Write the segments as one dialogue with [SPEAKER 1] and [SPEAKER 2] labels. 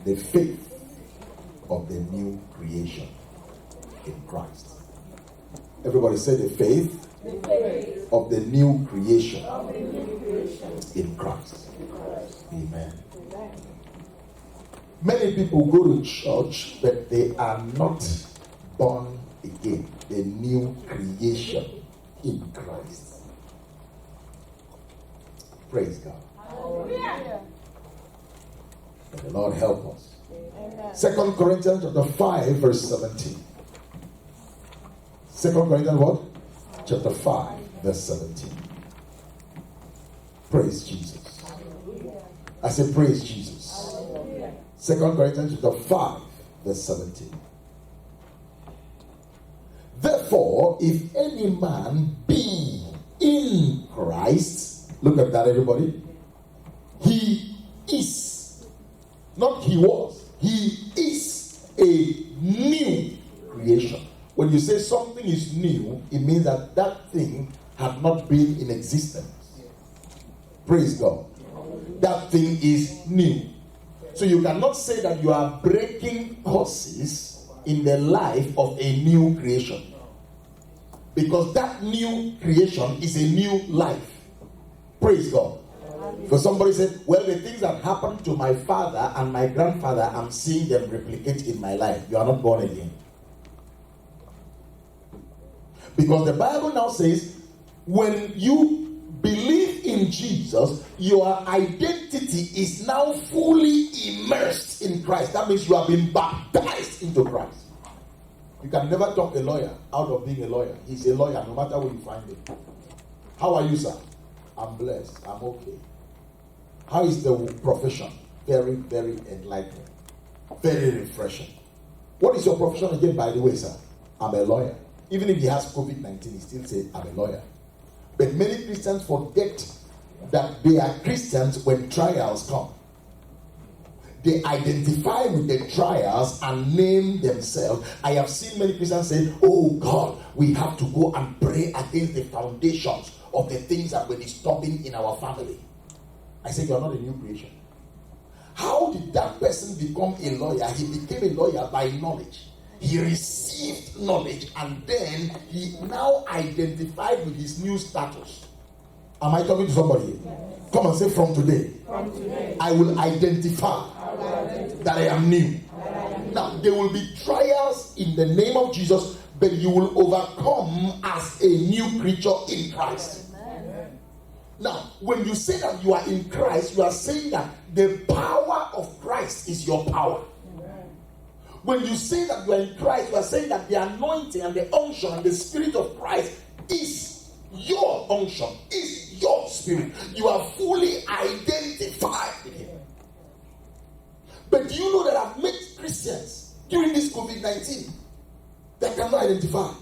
[SPEAKER 1] The faith of the new creation in Christ. Everybody say the faith of the new creation in Christ. Amen. Many people go to church, but they are not born again. The new creation in Christ. Praise God. Hallelujah. May the Lord help us. Amen. 2 Corinthians chapter 5 verse 17. 2 Corinthians what? Chapter 5 verse 17. Praise Jesus. Hallelujah. I say praise Jesus. Hallelujah. 2 Corinthians chapter 5 verse 17. Therefore, if any man be in Christ, look at that, everybody. He is, not he was, he is a new creation. When you say something is new, it means that that thing had not been in existence. Praise God. That thing is new. So you cannot say that you are breaking curses in the life of a new creation. Because that new creation is a new life. Praise God. For somebody said, well, the things that happened to my father and my grandfather, I'm seeing them replicate in my life. You are not born again. Because the Bible now says, when you believe in Jesus, your identity is now fully immersed in Christ. That means you have been baptized into Christ. You can never talk a lawyer out of being a lawyer. He's a lawyer no matter where you find him. How are you, sir? I'm blessed. I'm okay. How is the profession? Very, very enlightening. Very refreshing. What is your profession again, by the way, sir? I'm a lawyer. Even if he has COVID-19, he still says, I'm a lawyer. But many Christians forget that they are Christians when trials come. They identify with the trials and name themselves. I have seen many Christians say, oh God, we have to go and pray against the foundations of the things that were disturbing in our family. I say, you are not a new creation. How did that person become a lawyer? He became a lawyer by knowledge. He received knowledge and then he now identified with his new status. Am I talking to somebody? Yes. Come and say, from today, I will identify that I am new. Now, there will be trials in the name of Jesus, but you will overcome as a new creature in Christ. Amen. Now, when you say that you are in Christ, you are saying that the power of Christ is your power. Amen. When you say that you are in Christ, you are saying that the anointing and the unction and the spirit of Christ is your unction, is your spirit. You are fully identified with him. But do you know that I've met Christians during this COVID-19 that cannot identify?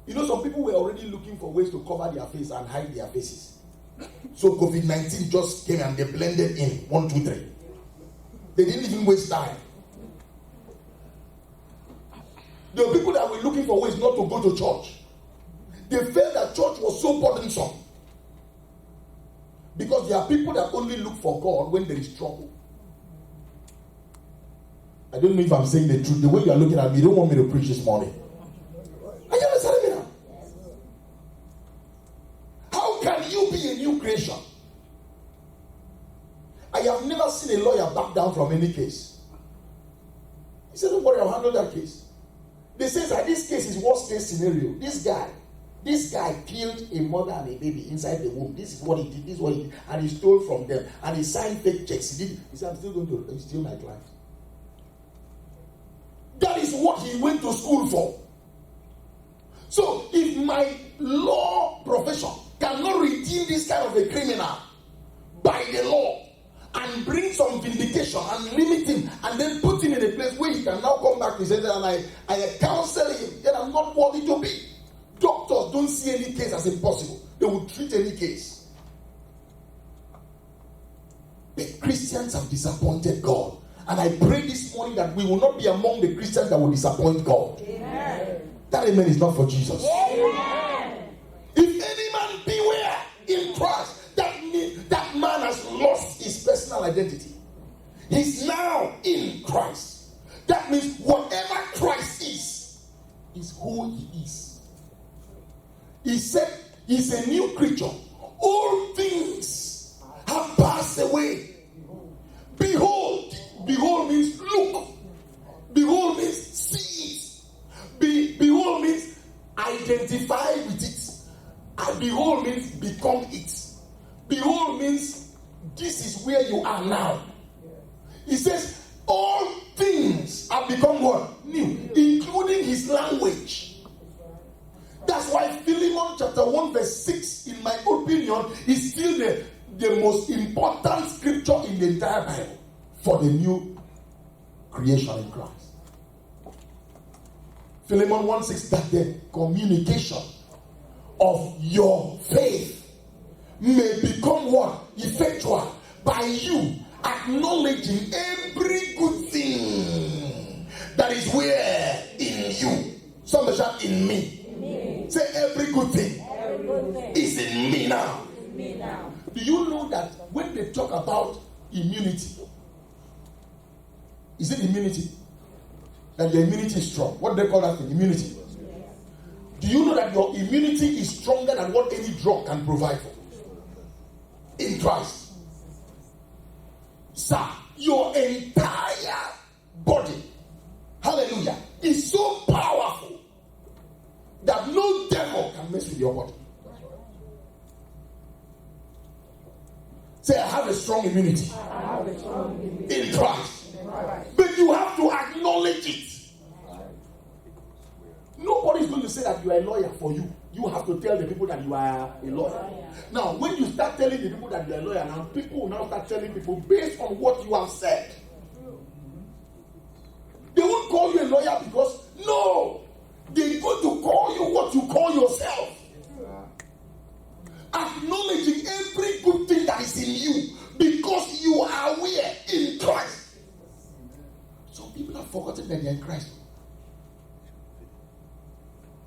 [SPEAKER 1] You know, some people were already looking for ways to cover their face and hide their faces. So COVID-19 just came and they blended in 1, 2, 3. They didn't even waste time. There were people that were looking for ways not to go to church. They felt that church was so burdensome. Because there are people that only look for God when there is trouble. I don't know if I'm saying the truth. The way you are looking at me, you don't want me to preach this morning. Are you understanding me now? How can you be a new creation? I have never seen a lawyer back down from any case. He said, don't worry, I'll handle that case. They say that this case is worst case scenario. This guy killed a mother and a baby inside the womb. This is what he did. This is what he did. And he stole from them. And he signed fake checks. He said, I'm still going to steal my client. That is what he went to school for. So if my law profession cannot redeem this kind of a criminal by the law and bring some vindication and limit him and then put him in a place where he can now come back to his and I counsel him, then I'm not worthy to be. Doctors don't see any case as impossible. They will treat any case. But Christians have disappointed God. And I pray this morning that we will not be among the Christians that will disappoint God. Amen. That amen is not for Jesus. Amen. If any man beware in Christ, that means that man has lost his personal personal identity. He's now in Christ. That means whatever Christ is who he is. He said he's a new creature. All things have passed away. Behold. Behold means look. Behold means see it. Behold means identify with it. And behold means become it. Behold means this is where you are now. He says all things have become what? New, including his language. That's why Philemon chapter 1 verse 6, in my opinion, is still the most important scripture in the entire Bible for the new creation in Christ. Philemon 1:6, that the communication of your faith may become what? Effectual by you acknowledging every good thing that is where? In you. Somebody shout, in me. Say every good thing is in me now. Do you know that when they talk about immunity, is it immunity? That your immunity is strong. What do they call that thing? Immunity. Do you know that your immunity is stronger than what any drug can provide for? In Christ. Sir, your entire body, hallelujah, is so powerful that no devil can mess with your body. Say, I have a strong immunity in Christ. But you have to acknowledge it. Nobody is going to say that you are a lawyer for you. You have to tell the people that you are a lawyer. Now, when you start telling the people that you are a lawyer, now people will now start telling people based on what you have said. They won't call you a lawyer because, no, they're going to call you what you call yourself. Acknowledging every good thing that is in you because you are where? In Christ. Some people have forgotten that they're in Christ.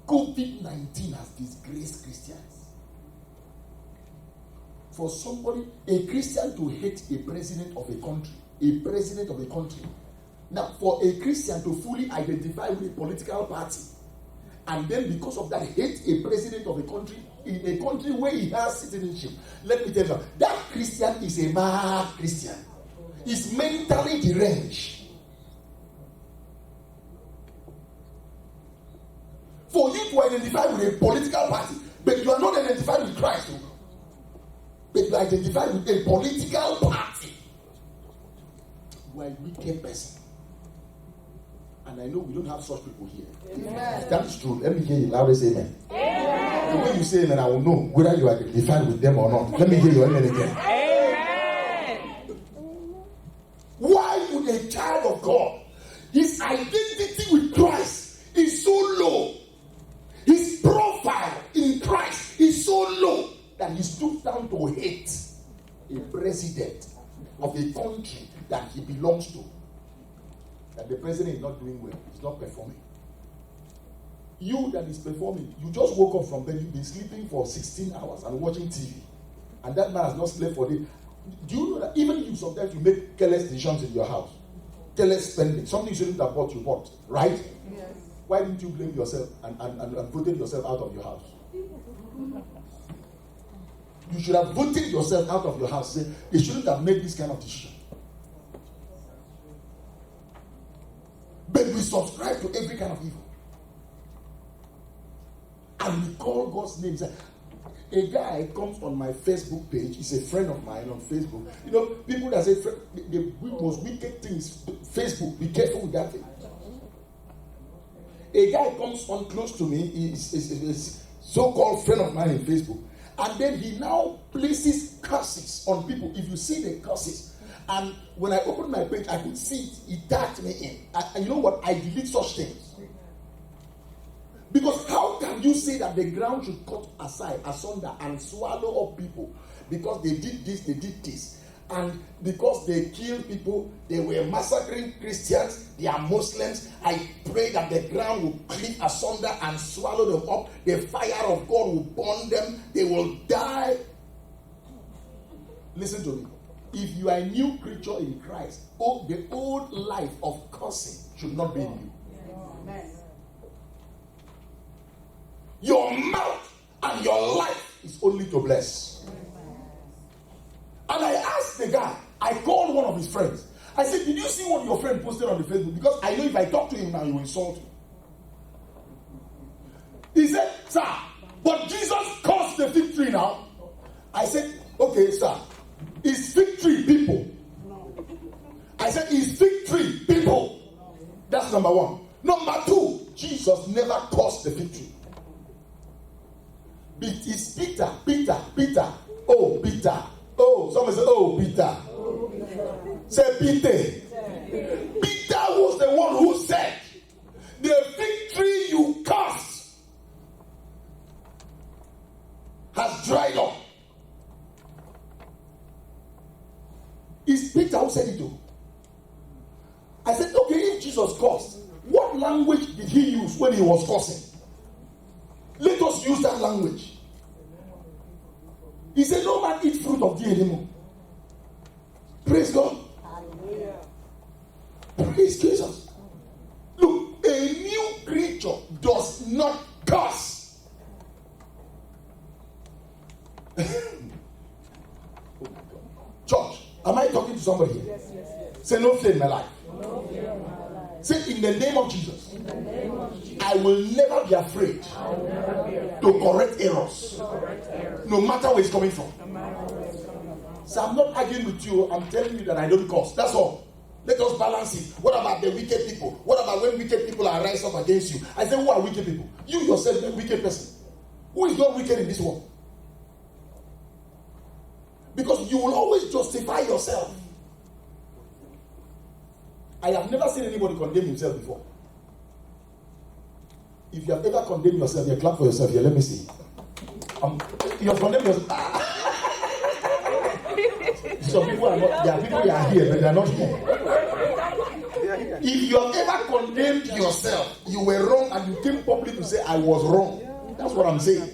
[SPEAKER 1] COVID-19 has disgraced Christians. For somebody, a Christian to hate a president of a country, now for a Christian to fully identify with a political party, and then because of that hate a president of a country, in a country where he has citizenship, let me tell you, that Christian is a mad Christian. He's mentally deranged. For you to identify with a political party, but you are not identified with Christ, but you are identified with a political party, you are a wicked person. And I know we don't have such people here. Amen. That is true. Let me hear you loudly say amen. Amen. And when you say amen, I will know whether you are identified with them or not. Let me hear your amen again. Amen. Why would a child of God, his identity with Christ is so low, his profile in Christ is so low, that he stood down to hate a president of a country that he belongs to? That the president is not doing well, he's not performing. You that is performing, you just woke up from bed, you've been sleeping for 16 hours and watching TV, and that man has not slept for days. Do you know that even you sometimes you make careless decisions in your house, careless spending, something you shouldn't have bought, you bought, right? Yes. Why didn't you blame yourself and voted yourself out of your house? You should have voted yourself out of your house. Say, they shouldn't have made this kind of decision. But we subscribe to every kind of evil. And we call God's name. A guy comes on my Facebook page. He's a friend of mine on Facebook. You know, people that say the most wicked things, Facebook, be careful with that thing. A guy comes on close to me. He's a so-called friend of mine in Facebook. And then he now places curses on people. If you see the curses, and when I opened my page, I could see it. It tagged me in. And you know what? I delete such things. Because how can you say that the ground should cut asunder, and swallow up people because they did this, they did this, and because they killed people, they were massacring Christians, they are Muslims? I pray that the ground will cleave asunder and swallow them up. The fire of God will burn them. They will die. Listen to me. if you are a new creature in Christ, the old life of cursing should not be in you.
[SPEAKER 2] Amen.
[SPEAKER 1] Your mouth and your life is only to bless. And I asked the guy, I called one of his friends. I said, did you see what your friend posted on the Facebook? Because I know if I talk to him now, he will insult you. He said, sir, but Jesus caused the fig tree now. I said, okay, sir, is fig tree people? I said, is fig tree people? That's number one. Number two, Jesus never caused the fig tree. It is Peter. Oh, Peter. Oh, someone say, oh, Peter. Say, Peter. Peter was the one who said, the fig tree you cast has dried up. It's Peter who said it too. I said, okay, if Jesus cursed, what language did he use when he was cursing? Let us use that language. He said, no man eat fruit of thee anymore. Praise God. Hallelujah. Praise Jesus. Look, a new creature does not curse. Church, am I talking to somebody here?
[SPEAKER 2] Yes.
[SPEAKER 1] Say, no fear in my life.
[SPEAKER 2] No fear in my life.
[SPEAKER 1] Say, in the name of Jesus.
[SPEAKER 2] In the name of Jesus.
[SPEAKER 1] I will never be afraid to correct errors. No matter where it's coming from. So I'm not arguing with you. I'm telling you that I don't curse. That's all. Let us balance it. What about the wicked people? What about when wicked people are rise up against you? I say, who are wicked people? You yourself, a wicked person. Who is not wicked in this world? Because you will always justify yourself. I have never seen anybody condemn himself before. If you have ever condemned yourself, you clap for yourself here. Let me see. You have condemned yourself. Some people are not. There are people who are here, but they are not here. If you have ever condemned yourself, you were wrong, and you came public to say, "I was wrong." That's what I'm saying.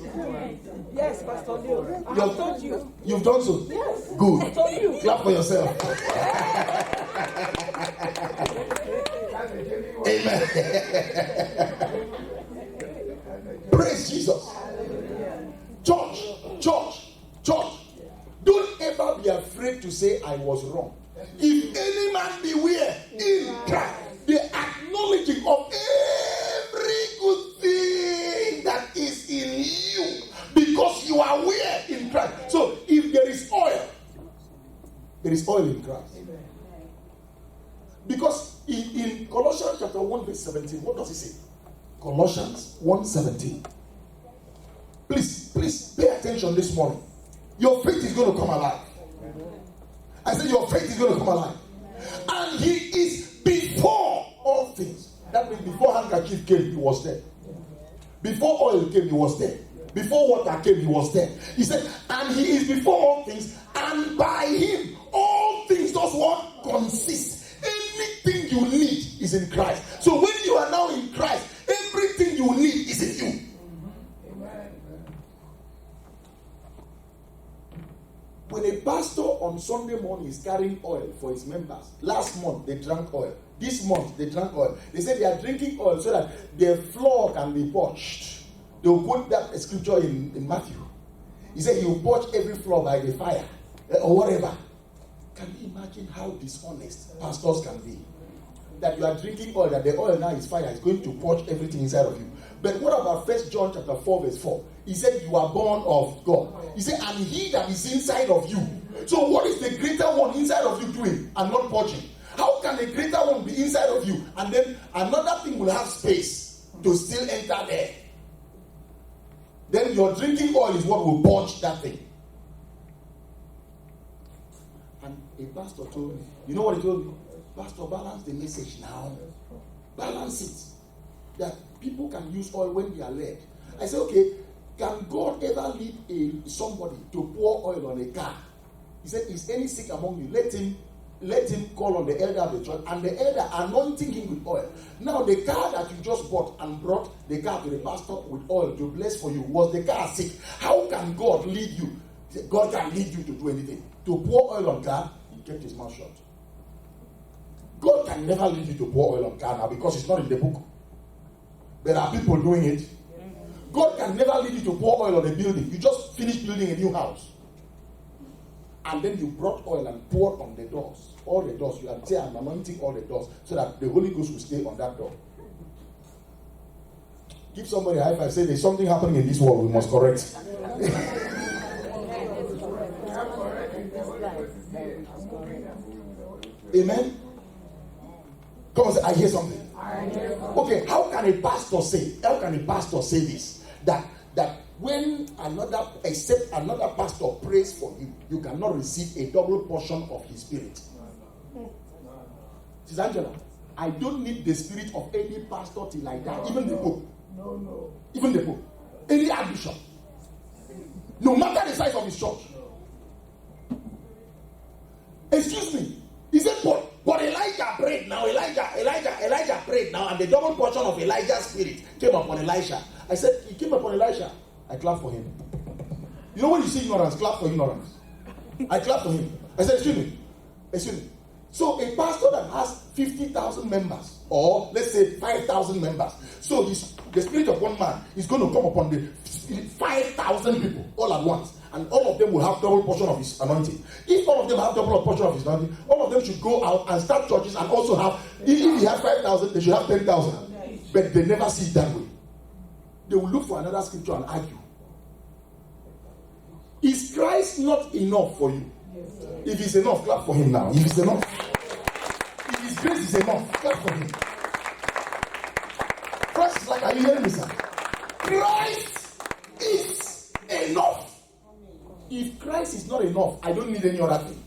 [SPEAKER 2] Yes, Pastor Leo. I have told you.
[SPEAKER 1] You've done so?
[SPEAKER 2] Yes.
[SPEAKER 1] Good.
[SPEAKER 2] I told you.
[SPEAKER 1] Clap for yourself. Amen. Praise Jesus. Church. Don't ever be afraid to say, I was wrong. If any man beware in Christ, the acknowledging of every good thing that is in you, because you are where in Christ. So if there is oil in Christ. Because in Colossians chapter 1 verse 17, what does it say? Colossians 1:17. Please pay attention this morning. Your faith is going to come alive. I said your faith is going to come alive. And he is before all things. That means before handkerchief came, he was there. Before oil came, he was there. Before water came, he was there. He said, and he is before all things, and by him all things does what? Consist. Anything you need is in Christ. So when you are now in Christ, everything you need is in you. When a pastor on Sunday morning is carrying oil for his members, last month they drank oil. This month they drank oil. They said they are drinking oil so that their floor can be purged. They will quote that scripture in Matthew. He said he will purge every floor by the fire or whatever. Can you imagine how dishonest pastors can be? That you are drinking oil, that the oil now is fire, is going to purge everything inside of you. But what about 1 John chapter 4 verse 4? He said you are born of God. He said, and he that is inside of you. So what is the greater one inside of you doing and not purging? How can a greater one be inside of you and then another thing will have space to still enter there? Then your drinking oil is what will purge that thing. And a pastor told me, you know what he told me? Pastor, balance the message now. Balance it. That people can use oil when they are led. I said, okay, can God ever lead somebody to pour oil on a car? He said, is any sick among you? Let him call on the elder of the church, and the elder anointing him with oil. Now the car that you just bought and brought the car to the pastor with oil to bless for you, was the car sick? How can God lead you? God can lead you to do anything. To pour oil on car, kept his mouth shut. God can never lead you to pour oil on Ghana because it's not in the book. There are people doing it. God can never lead you to pour oil on a building. You just finished building a new house. And then you brought oil and poured on the doors. All the doors. You can say, I'm anointing all the doors so that the Holy Ghost will stay on that door. Give somebody a high five. Say, there's something happening in this world. We must correct. Amen. Come on, say, I hear something. Okay, how can a pastor say this? That when except another pastor prays for you, you cannot receive a double portion of his spirit. Sister Angela, I don't need the spirit of any pastor till I die, even the Pope. No. Even the Pope. Any archbishop. No matter the size of his church. Excuse me. He said, but Elijah prayed now. Elijah prayed now, and the double portion of Elijah's spirit came upon Elisha. I said, he came upon Elisha. I clapped for him. You know when you see ignorance, clap for ignorance. I clapped for him. I said, excuse me. So a pastor that has 50,000 members, or let's say 5,000 members, so the spirit of one man is going to come upon the 5,000 people all at once. And all of them will have double portion of his anointing. If all of them have double portion of his anointing, all of them should go out and start churches and also have, if he has 5,000, they should have 10,000. But they never see it that way. They will look for another scripture and argue. Is Christ not enough for you? If it's enough, clap for him now. If it's enough. If his grace is enough, clap for him. Christ is like, are you hearing me, sir? Christ is enough. If Christ is not enough, I don't need any other thing.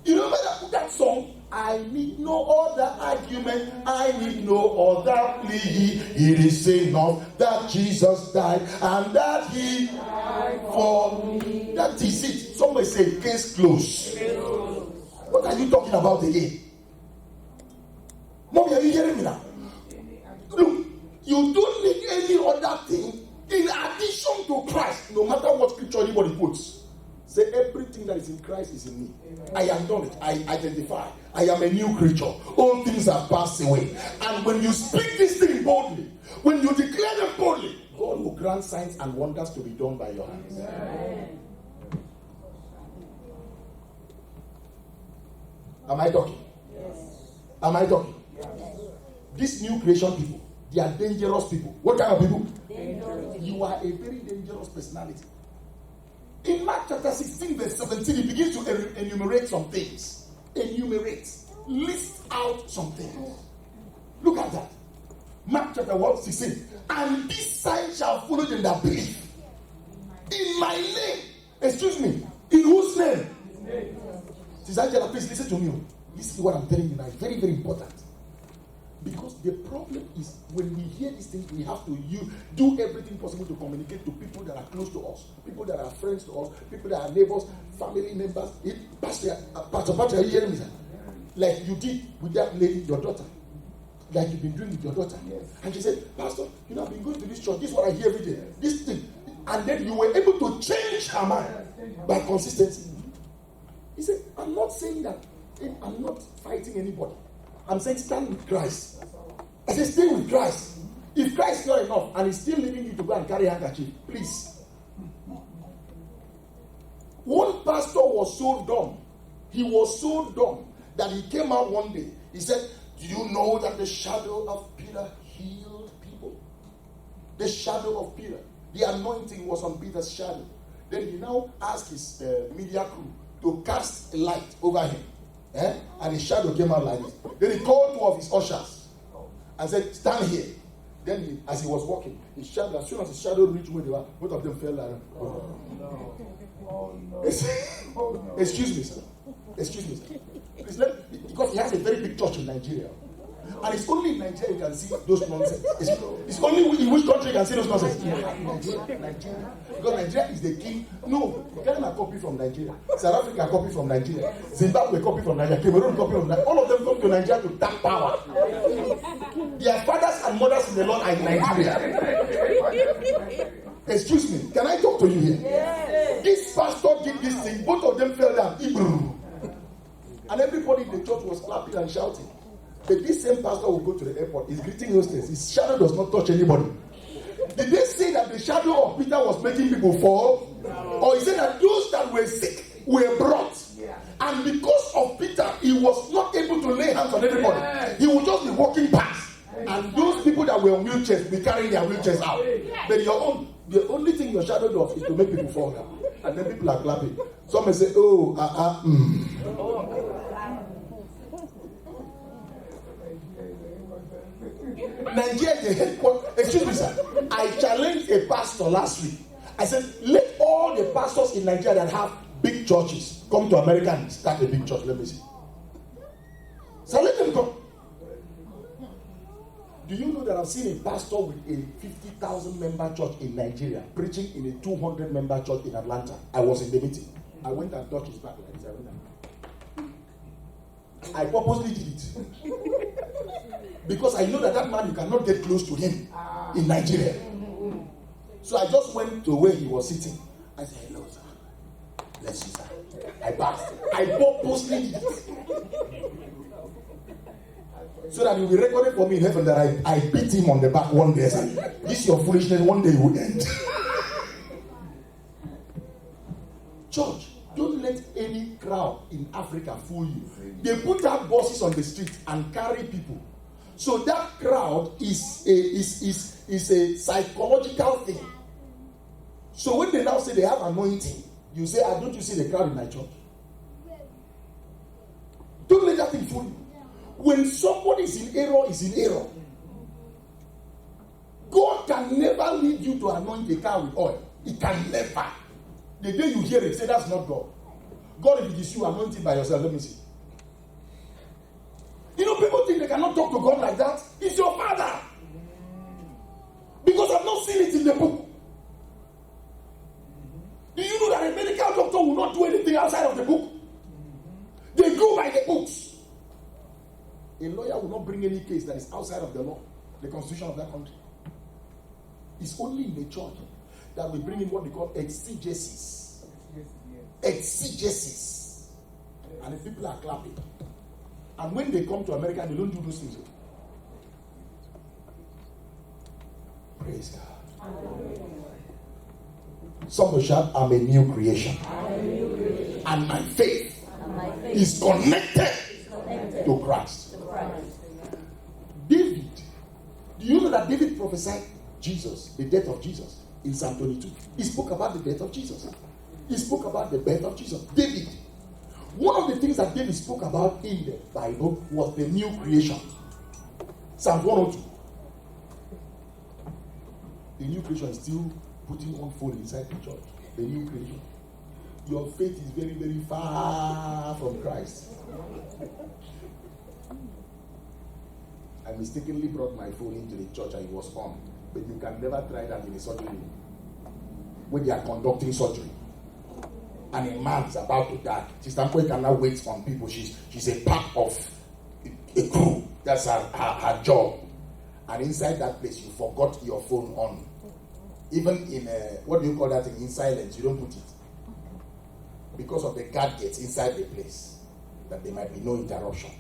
[SPEAKER 1] You remember that song? I need no other argument. I need no other plea. It is enough that Jesus died and that he died for me. That is it. Somebody say, case closed. What are you talking about again? Mommy, are you hearing me now? Look, you don't need any other thing in addition to Christ, no matter what scripture anybody puts. Say everything that is in Christ is in me. Amen. I acknowledge, I identify, I am a new creature. All things have passed away. And when you speak this thing boldly, when you declare them boldly, God will grant signs and wonders to be done by your hands. Amen. Am I talking? Yes. Am I talking? Yes. These new creation people, they are dangerous people. What kind of people? Dangerous. You are a very dangerous personality. In Mark chapter 16 verse 17, he begins to enumerate some things. List out some things. Look at that. Mark chapter 16. And this sign shall follow them that believe. In my name. Excuse me. In whose name? Sister Angela, please listen to me. Listen to what I'm telling you now. It's very, very important. Because the problem is when we hear these things, we have to do everything possible to communicate to people that are close to us, people that are friends to us, people that are neighbors, family members. Pastor, are you hearing me? Like you did with that lady, your daughter. Like you've been doing with your daughter. Yes. And she said, Pastor, I've been going to this church. This is what I hear every day. This thing. And then you were able to change her mind by consistency. He said, I'm not saying that. I'm not fighting anybody. I'm saying stand with Christ. I say stay with Christ. If Christ is not enough and he's still leading you to go and carry a handkerchief, please. One pastor was so dumb. He was so dumb that he came out one day. He said, do you know that the shadow of Peter healed people? The shadow of Peter. The anointing was on Peter's shadow. Then he now asked his media crew to cast a light over him. And his shadow came out like this. Then he called two of his ushers and said, stand here. Then as he was walking, his shadow, as soon as his shadow reached where they were, both of them fell down. Excuse me, sir. Please because he has a very big church in Nigeria. And it's only in Nigeria you can see those nonsense. It's only in which country you can see those nonsense? Nigeria. Because Nigeria is the king. No, Ghana copy from Nigeria. South Africa copy from Nigeria. Zimbabwe copy from Nigeria. Cameroon copy from Nigeria. All of them come to Nigeria to tap power. Their fathers and mothers in the Lord are in Nigeria. Excuse me, can I talk to you here? Yes. This pastor did this thing. Both of them fell down. everybody in the church was clapping and shouting. But this same pastor will go to the airport. He's greeting hostess. His shadow does not touch anybody. Did they say that the shadow of Peter was making people fall? Or he said that those that were sick were brought? And because of Peter, he was not able to lay hands on everybody. He would just be walking past. And those people that were on wheelchairs be carrying their wheelchairs out. But the only thing your shadow does is to make people fall down. And then people are clapping. Some may say, Nigeria is the headquarters. Excuse me, sir. I challenged a pastor last week. I said, let all the pastors in Nigeria that have big churches come to America and start a big church. Let me see. So let them come. Do you know that I've seen a pastor with a 50,000 member church in Nigeria preaching in a 200 member church in Atlanta? I was in the meeting. I went and touched his back like this. I purposely did it. Because I know that man, you cannot get close to him in Nigeria. So I just went to where he was sitting. I said, hello, sir. Bless you, sir. I bowed. I purposely did it. So that it will be recorded for me in heaven that I beat him on the back one day. I said, this is your foolishness, one day it will end. Church, don't let any crowd in Africa fool you. They put out buses on the street and carry people. So that crowd is a psychological thing. So when they now say they have anointing, you say, don't you see the crowd in my church? Don't let that thing fool you. When somebody is in error, is in error. God can never lead you to anoint a car with oil. It can never. The day you hear it, say that's not God. God, if it is you, anoint it by yourself. Let me see. You know, people think they cannot talk to God like that. It's your father. Because I've not seen it in the book. Do you know that a medical doctor will not do anything outside of the book? They go by the books. A lawyer will not bring any case that is outside of the law, the constitution of that country. It's only in the church that we bring in what they call exegesis. Exegesis. And the people are clapping. And when they come to America, they don't do those things. Praise God. Somebody shout, I'm a new creation. And my faith is connected to Christ. David, do you know that David prophesied Jesus, the death of Jesus, in Psalm 22? He spoke about the death of Jesus. He spoke about the birth of Jesus. David, one of the things that David spoke about in the Bible was the new creation. Psalm 102. The new creation is still putting on fold inside the church. The new creation. Your faith is very, very far from Christ. I mistakenly brought my phone into the church and it was on. But you can never try that in a surgery room. When they are conducting surgery and a man is about to die, Sister Nkwe cannot wait on people. She's a part of a crew. That's her job. And inside that place, you forgot your phone on. Even in what do you call that thing? In silence, you don't put it. Because of the gadgets inside the place, that there might be no interruption.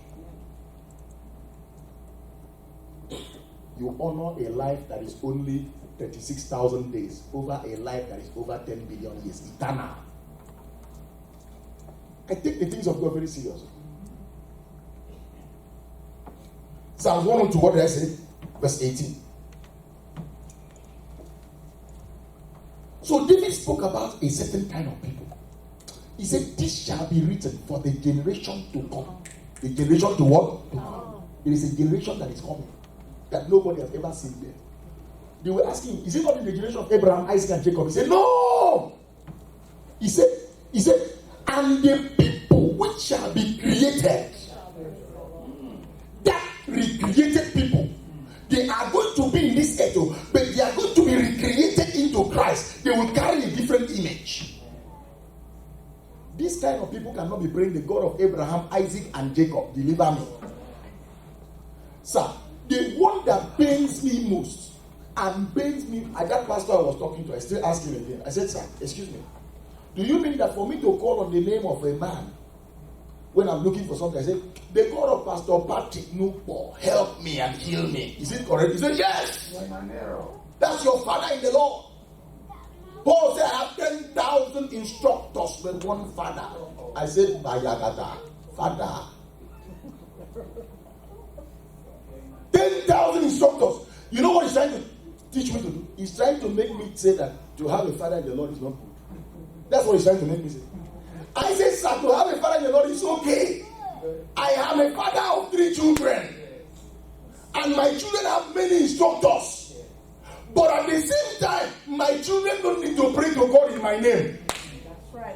[SPEAKER 1] You honor a life that is only 36,000 days over a life that is over 10 billion years, eternal. I take the things of God very seriously. Psalm 102, what did I say? Verse 18. So David spoke about a certain kind of people. He said, this shall be written for the generation to come. The generation to what? To come. There is a generation that is coming that nobody has ever seen there. They were asking, is it not in the generation of Abraham, Isaac, and Jacob? He said, no! He said, and the people which shall be created, that recreated people, they are going to be in this earth, but they are going to be recreated into Christ. They will carry a different image. This kind of people cannot be praying, the God of Abraham, Isaac, and Jacob, deliver me. Sir, the one that pains me most and pains me, and that pastor I was talking to, I still asked him again. I said, sir, excuse me, do you mean that for me to call on the name of a man when I'm looking for something, I say, the God of Pastor Patrick Nupo, help me and heal me. Is it correct? He said, yes. That's your father in the Lord. Paul said, I have 10,000 instructors, but one father. I said, Bayagada, father. 10,000 instructors. You know what he's trying to teach me to do? He's trying to make me say that to have a father in the Lord is not good. That's what he's trying to make me say. I said, sir, to have a father in the Lord is okay. I am a father of 3 children. And my children have many instructors. But at the same time, my children don't need to pray to God in my name.
[SPEAKER 2] That's right.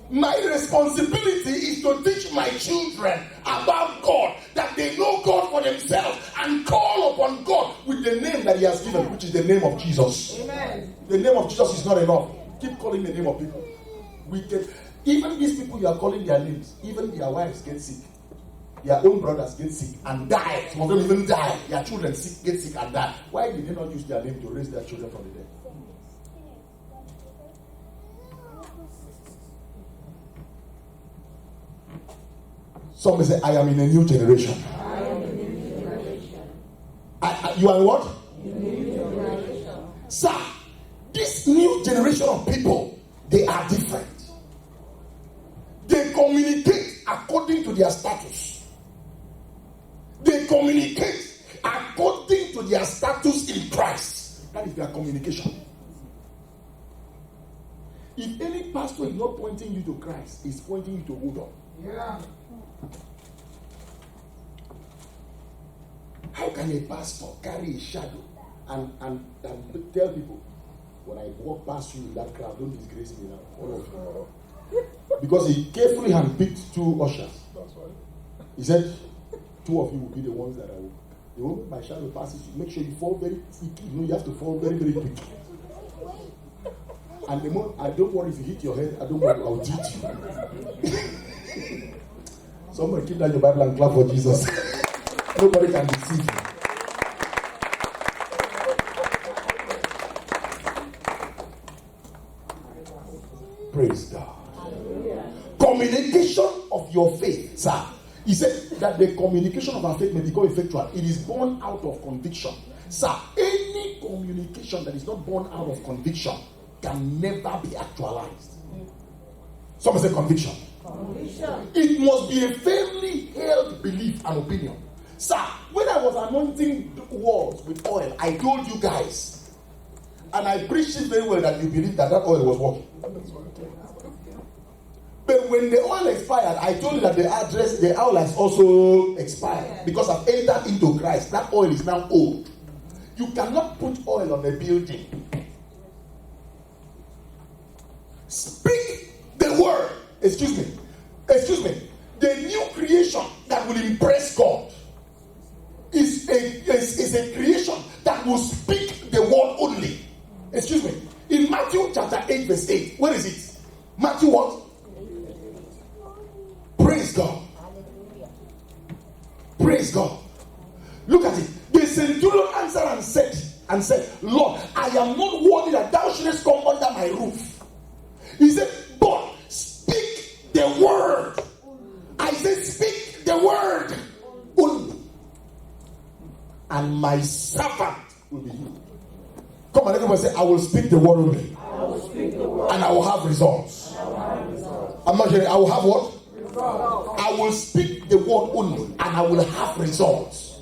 [SPEAKER 1] My responsibility is to teach my children about God, that they know God for themselves and call upon God with the name that He has given, which is the name of Jesus.
[SPEAKER 2] Amen.
[SPEAKER 1] The name of Jesus is not enough. Keep calling the name of people. Even these people you are calling their names, even their wives get sick. Their own brothers get sick and die. Some of them even die. Their children get sick and die. Why did they not use their name to raise their children from the dead? Some say, I am in a new generation.
[SPEAKER 2] I am in a new generation.
[SPEAKER 1] You are what?
[SPEAKER 2] New generation.
[SPEAKER 1] Sir, this new generation of people, they are different. They communicate according to their status. They communicate according to their status in Christ. That is their communication. If any pastor is not pointing you to Christ, he's pointing you to hold on.
[SPEAKER 2] Yeah.
[SPEAKER 1] How can a pastor carry a shadow and tell people, when I walk past you in that crowd, don't disgrace me now, all of you. Because he carefully handpicked 2 ushers. That's right. He said, 2 of you will be the ones that I will. The moment my shadow passes you, make sure you fall very quickly. You know, you have to fall very, very quickly. And the moment, I don't worry if you hit your head, I don't worry, I'll teach you. Somebody keep down your Bible and clap for Jesus. Nobody can deceive you. Praise God. Communication of your faith, sir. He said that the communication of our faith may become effectual. It is born out of conviction. Sir, any communication that is not born out of conviction can never be actualized. Someone say conviction.
[SPEAKER 2] Conviction.
[SPEAKER 1] It must be a firmly held belief and opinion. Sir, when I was anointing walls with oil, I told you guys, and I preached it very well, that you believe that oil was working. But when the oil expired, I told you that the oil has also expired because I've entered into Christ. That oil is now old. You cannot put oil on a building. Speak the word. Excuse me. The new creation that will impress God is a creation that will speak the word only. Excuse me. In Matthew chapter 8 verse 8, where is it? Matthew what? Praise God. Praise God. Look at it. The centurion answered and said, Lord, I am not worthy that thou shouldest come under my roof. He said, but speak the word. I said, speak the word only. And my servant will be healed. Come on, everybody say, I will speak the word only.
[SPEAKER 2] I will speak the word.
[SPEAKER 1] And I will have results. I'm not hearing. I will have what?
[SPEAKER 2] Results.
[SPEAKER 1] I will speak the word only and I will have results.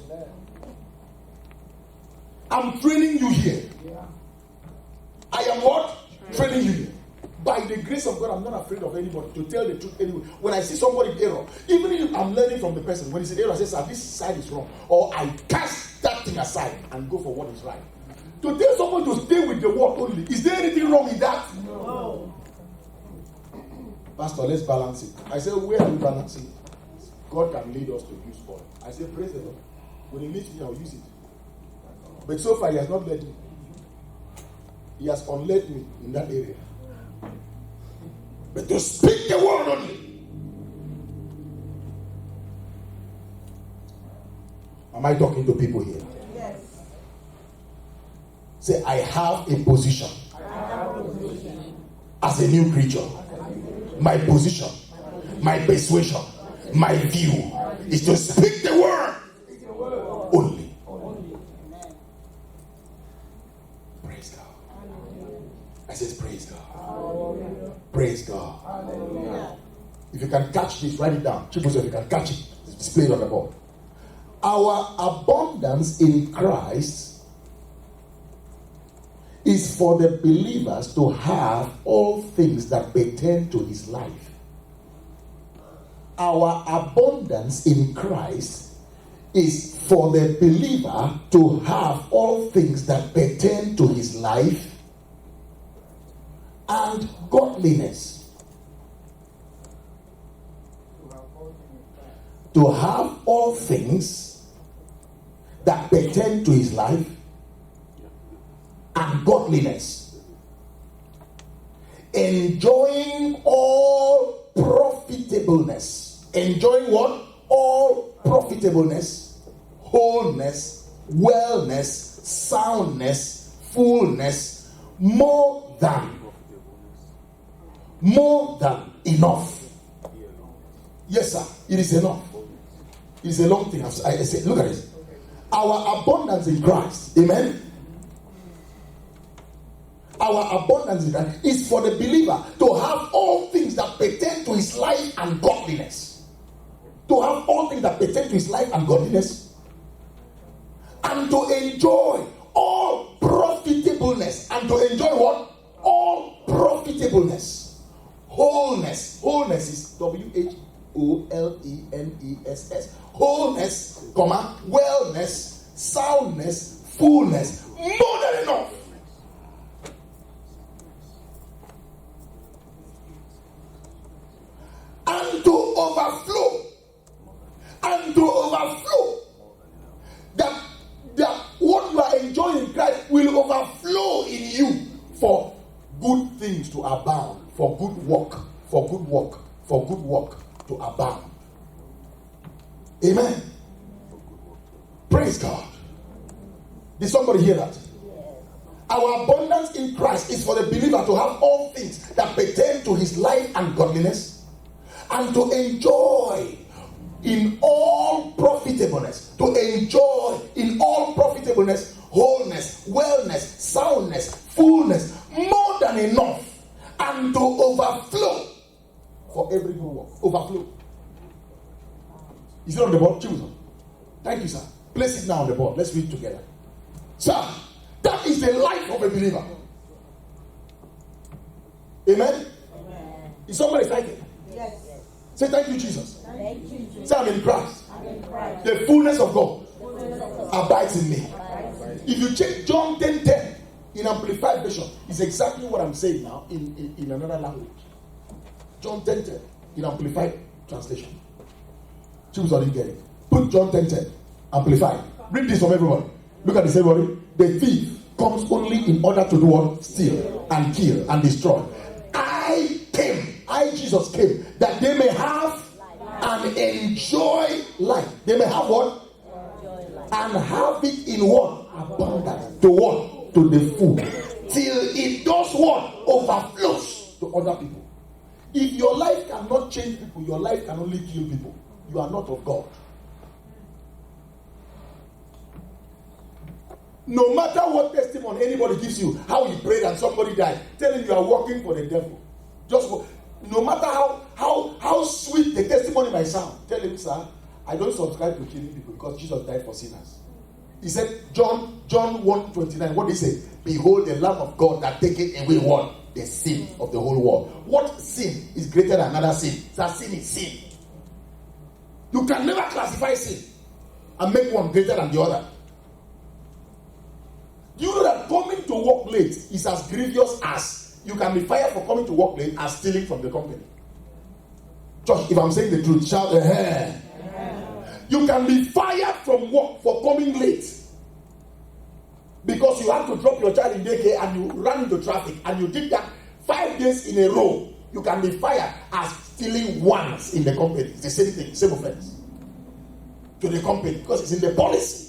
[SPEAKER 1] I'm training you here. I am what? Training you here. By the grace of God, I'm not afraid of anybody to tell the truth anyway. When I see somebody in error, even if I'm learning from the person, when he's in error, I say, sir, this side is wrong. Or I cast that thing aside and go for what is right. To tell someone to stay with the word only, is there anything wrong with that?
[SPEAKER 2] No.
[SPEAKER 1] Pastor, let's balance it. I said, where are we balancing? God can lead us to use oil. I said, praise the Lord. When He leads me, I'll use it. But so far, He has not led me. He has unled me in that area. But to speak the word only. Am I talking to people here?
[SPEAKER 2] Yes.
[SPEAKER 1] Say, I have a position.
[SPEAKER 2] I have a position.
[SPEAKER 1] As a new creature. My position my persuasion, my view is to speak the word only. Praise God. I said, praise God. Praise God. If you can catch this, write it down. If you can catch it, display it on the board. Our abundance in Christ is for the believers to have all things that pertain to his life. Our abundance in Christ is for the believer to have all things that pertain to his life and godliness. To have all things that pertain to his life and godliness. Enjoying all profitableness. Enjoying what? All profitableness, wholeness, wellness, soundness, fullness, more than enough. Yes, sir, it is enough. It's a long thing. I say, look at this. Our abundance in Christ, amen. Our abundance in Christ is for the believer to have all things that pertain to his life and godliness. To have all things that pertain to his life and godliness, and to enjoy all profitableness. And to enjoy what? All profitableness. Wholeness. Wholeness is WHOLENESS. Wholeness, comma, wellness, soundness, fullness, more than enough. And to overflow. And to overflow. That what you are enjoying in Christ will overflow in you for good things to abound, for good work, for good work, for good work to abound. Amen. Praise God. Did somebody hear that? Our abundance in Christ is for the believer to have all things that pertain to his life and godliness, and to enjoy in all profitableness, wholeness, wellness, soundness, fullness, more than enough, and to overflow for every good work. Overflow. Is it on the board? Choose. Thank you, sir. Place it now on the board. Let's read together. Sir, that is the life of a believer. Amen? Amen. Is somebody excited?
[SPEAKER 2] Yes.
[SPEAKER 1] Say thank you, Jesus.
[SPEAKER 2] Thank you, Jesus.
[SPEAKER 1] Say I'm in Christ.
[SPEAKER 2] I'm in Christ.
[SPEAKER 1] The fullness of God abides in me. If you check John 10:10 in Amplified Version, it's exactly what I'm saying now in another language. John 10:10 in Amplified Translation. Choose or didn't get it. Put John 10:10 Amplified. Read this from everybody. Look at this, everybody. The thief comes only in order to do what? Steal and kill and destroy. Jesus came that they may have and enjoy life. They may have what? And have it in what? Abundance. To what? To the full. Till it does what? Overflows to other people. If your life cannot change people, your life can only kill people. You are not of God. No matter what testimony anybody gives you, how you prayed and somebody died, tell him you are working for the devil. Just no matter how sweet the testimony might sound, tell him, sir, I don't subscribe to killing people because Jesus died for sinners. He said, John 1:29, what did he say? Behold the Lamb of God that taketh away what? The sin of the whole world. What sin is greater than another sin? That sin is sin. You can never classify sin and make one greater than the other. Do you know that coming to work late is as grievous as you can be fired for coming to work late as stealing from the company? Josh, if I'm saying the truth, shout ahead. You can be fired from work for coming late because you have to drop your child in daycare and you ran into traffic and you did that 5 days in a row. You can be fired as stealing once in the company. It's the same thing, same offense to the company because it's in the policy.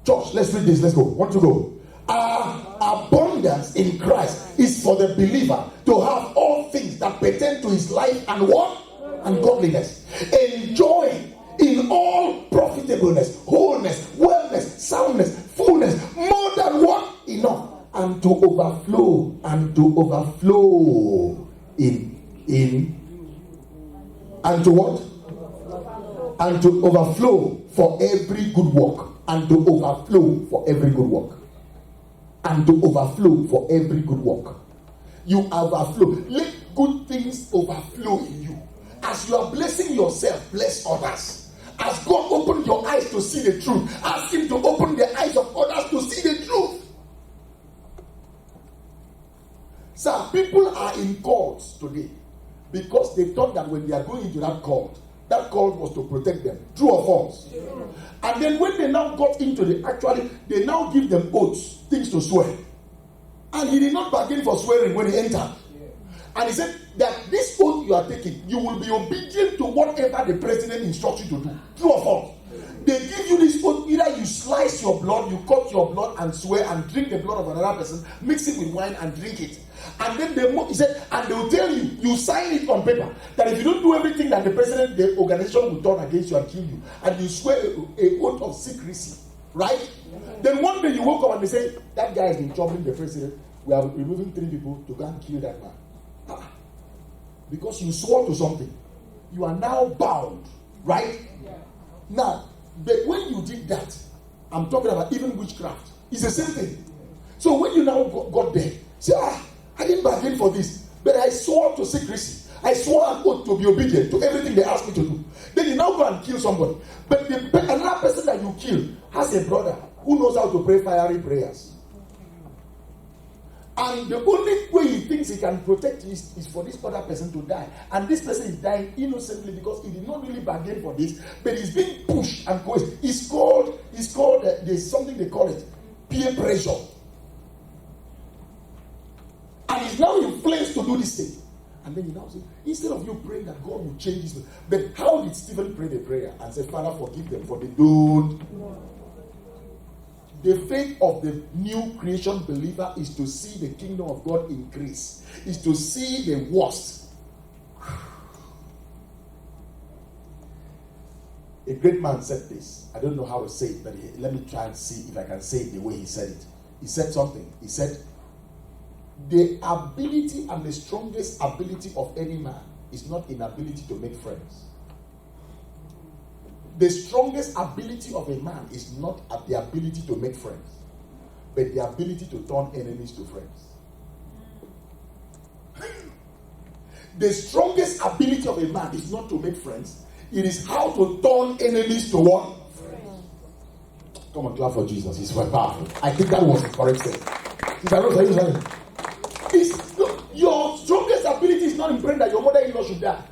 [SPEAKER 1] Church, let's read this. Let's go. Want to go? Abundance abundance in Christ is for the believer to have all things that pertain to his life and what? And godliness. Enjoying in all profitableness, wholeness, wellness, soundness, fullness, more than what? Enough. And to overflow, and to overflow and to what? And to overflow for every good work. And to overflow for every good work. And to overflow for every good work. You overflow. Let good things overflow in you. As you are blessing yourself, bless others. As God opened your eyes to see the truth, ask Him to open the eyes of others to see the truth. Sir, people are in cults today because they thought that when they are going into that cult was to protect them. True or false? Yeah. And then when they now got into they now give them oaths, things to swear. And he did not bargain for swearing when he entered. Yeah. And he said that this oath you are taking, you will be obedient to whatever the president instructs you to do. True or false? Yeah. They give you this oath, either you slice your blood, you cut your blood and swear and drink the blood of another person, mix it with wine and drink it. And then he said, and they will tell you, you sign it on paper, that if you don't do everything that the organization will turn against you and kill you. And you swear a oath of secrecy, right? Mm-hmm. Then one day you woke up and they say, that guy has been troubling the president. We are removing 3 people to go and kill that man. Because you swore to something. You are now bound, right? Yeah. Now, but when you did that, I'm talking about even witchcraft. It's the same thing. So when you now got there, say, I didn't bargain for this, but I swore to secrecy. I swore an oath to be obedient to everything they asked me to do. Then you now go and kill somebody. But another person that you kill has a brother who knows how to pray fiery prayers. And the only way he thinks he can protect you is for this other person to die. And this person is dying innocently because he did not really bargain for this, but he's being pushed and coerced. It's called there's something they call it peer pressure. And he's now influenced to do this thing. And then you now say, instead of you praying that God will change this, but how did Stephen pray the prayer and say, Father, forgive them for they don't? The faith of the new creation believer is to see the kingdom of God increase, is to see the worst. A great man said this. I don't know how to say it, but let me try and see if I can say it the way he said it. He said something. He said, the ability and the strongest ability of any man is not inability to make friends. The strongest ability of a man is not the ability to make friends, but the ability to turn enemies to friends. The strongest ability of a man is not to make friends. It is how to turn enemies to what? Friends. Come on, clap for Jesus. He's quite powerful. I think that was the correct thing. Your strongest ability is not in praying that your mother-in-law should die.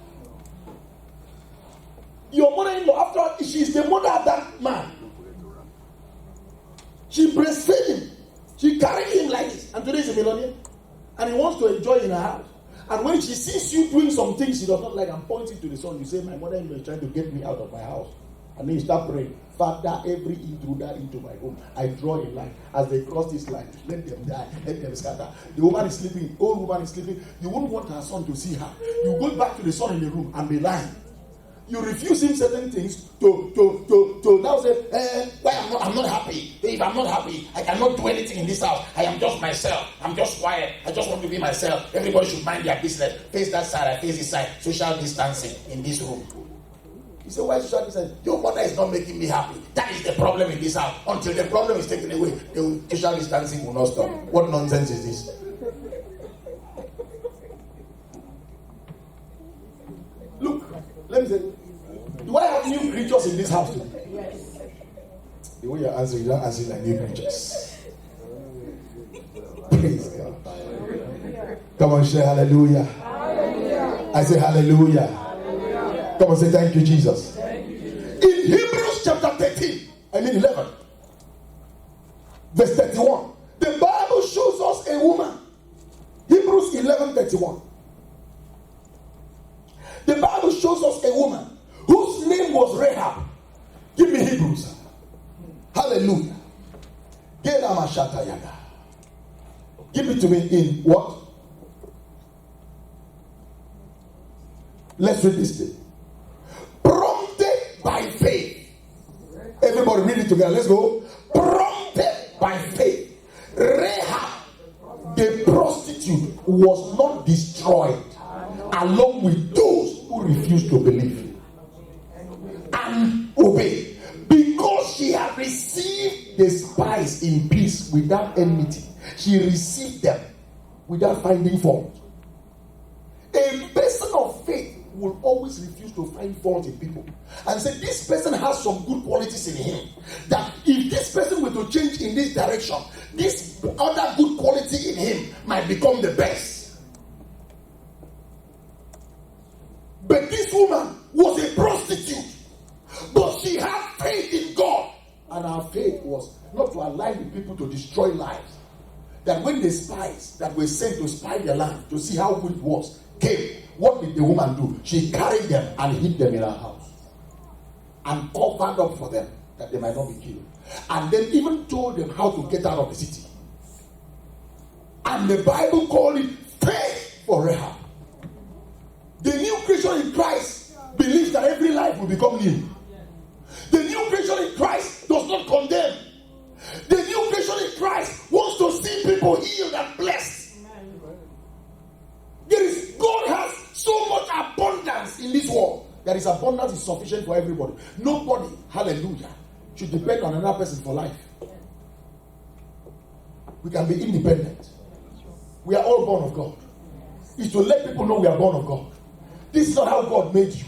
[SPEAKER 1] Your mother-in-law, after all, she is the mother of that man. She breastfed him. She carried him like this. And today he's a millionaire. And he wants to enjoy in her house. And when she sees you doing some things she does not like and pointing to the sun, you say, my mother-in-law is trying to get me out of my house. And then you start praying, Father, every intruder into my home, I draw a line. As they cross this line, let them die, let them scatter. The woman is sleeping, old woman is sleeping. You wouldn't want her son to see her. You go back to the son in the room and be lying. You refuse him certain things to now say, why I'm not happy. If I'm not happy, I cannot do anything in this house. I am just myself. I'm just quiet. I just want to be myself. Everybody should mind their business. Face that side, I face this side. Social distancing in this room. You say, why social distancing? Your mother is not making me happy. That is the problem in this house. Until the problem is taken away, the social distancing will not stop. What nonsense is this? Look, let me say, do I have new creatures in this house today? Yes. The way you're answering, you're not answering like new creatures. Praise God. Come on, say hallelujah. Hallelujah. I say hallelujah. Hallelujah. Come on, say thank you, Jesus. Thank you, Jesus. In Hebrews chapter 11, verse 31, the Bible shows us a woman. Hebrews 11:31. The Bible shows us a woman whose name was Rahab. Give me Hebrews. Hallelujah. Give it to me in what? Let's read this thing. Prompted by faith. Everybody read it together. Let's go. Prompted by faith. Rahab, the prostitute, was not destroyed along with those who refused to believe and obey, because she had received the spies in peace without enmity. She received them without finding fault. A person of faith will always refuse to find fault in people and say, this person has some good qualities in him, that if this person were to change in this direction, this other good quality in him might become the best. But this woman was a prostitute, but she had faith in God, and her faith was not to align with people to destroy lives. That when the spies that were sent to spy the land to see how good it was came, what did the woman do? She carried them and hid them in her house and covered up for them that they might not be killed, and then even told them how to get out of the city. And the Bible called it faith for Rahab. The new creation in Christ believes that every life will become new. The new creation in Christ does not condemn. The new creation in Christ wants to see people healed and blessed. God has so much abundance in this world. That his abundance is sufficient for everybody. Nobody, hallelujah, should depend on another person for life. We can be independent. We are all born of God. It's to let people know we are born of God. This is not how God made you.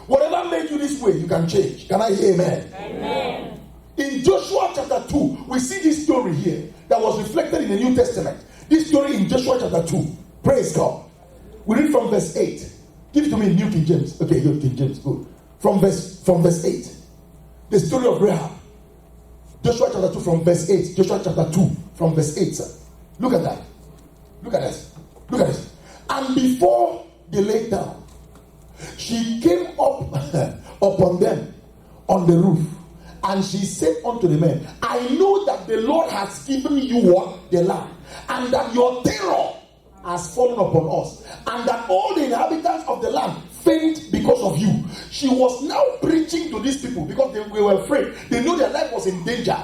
[SPEAKER 1] Whatever made you this way, you can change. Can I hear amen? Amen. In Joshua chapter 2, we see this story here that was reflected in the New Testament. This story in Joshua chapter 2. Praise God. We read from verse 8. Give it to me in New King James. Okay, New King James, good. From verse 8. The story of Rahab. Joshua chapter 2 from verse 8. Joshua chapter 2 from verse 8, sir. Look at that. Look at this. Look at this. And before they lay down, she came up upon them on the roof, and she said unto the men, I know that the Lord has given you what? The land, and that your terror has fallen upon us, and that all the inhabitants of the land faint because of you. She was now preaching to these people because they were afraid. They knew their life was in danger.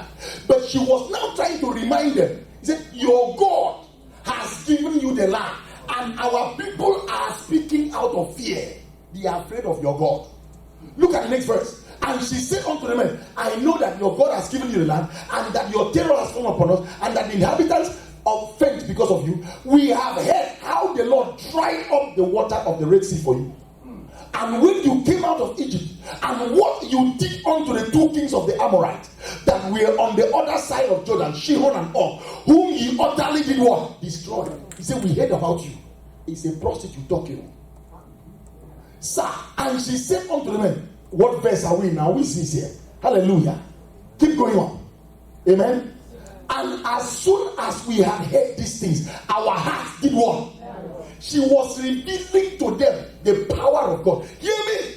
[SPEAKER 1] But she was now trying to remind them. He said, your God has given you the land, and our people are speaking out of fear. They are afraid of your God. Look at the next verse. And she said unto the men, I know that your God has given you the land, and that your terror has fallen upon us, and that the inhabitants of faint because of you. We have heard how the Lord dried up the water of the Red Sea for you. And when you came out of Egypt, and what you did unto the two kings of the Amorites that were on the other side of Jordan, Sihon and Og, whom ye utterly did what? Destroy. He said, we heard about you. It's a prostitute talking. Sir, and she said unto the men, what verse are we now? We see here. Hallelujah. Keep going on. Amen. And as soon as we had heard these things, our hearts did what? She was revealing to them the power of God. Hear me.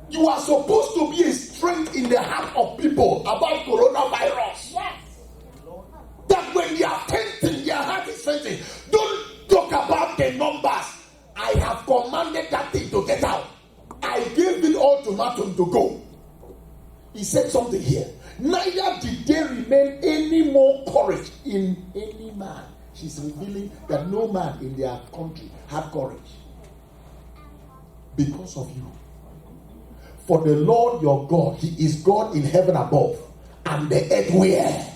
[SPEAKER 1] You are supposed to be a strength in the heart of people about coronavirus. Yes. That when they are fainting, their heart is fainting. Don't talk about the numbers. I have commanded that thing to get out. I gave it ultimatum to go. He said something here. Neither did there remain any more courage in any man. She's revealing that no man in their country had courage because of you. For the Lord your God, He is God in heaven above and the earth where?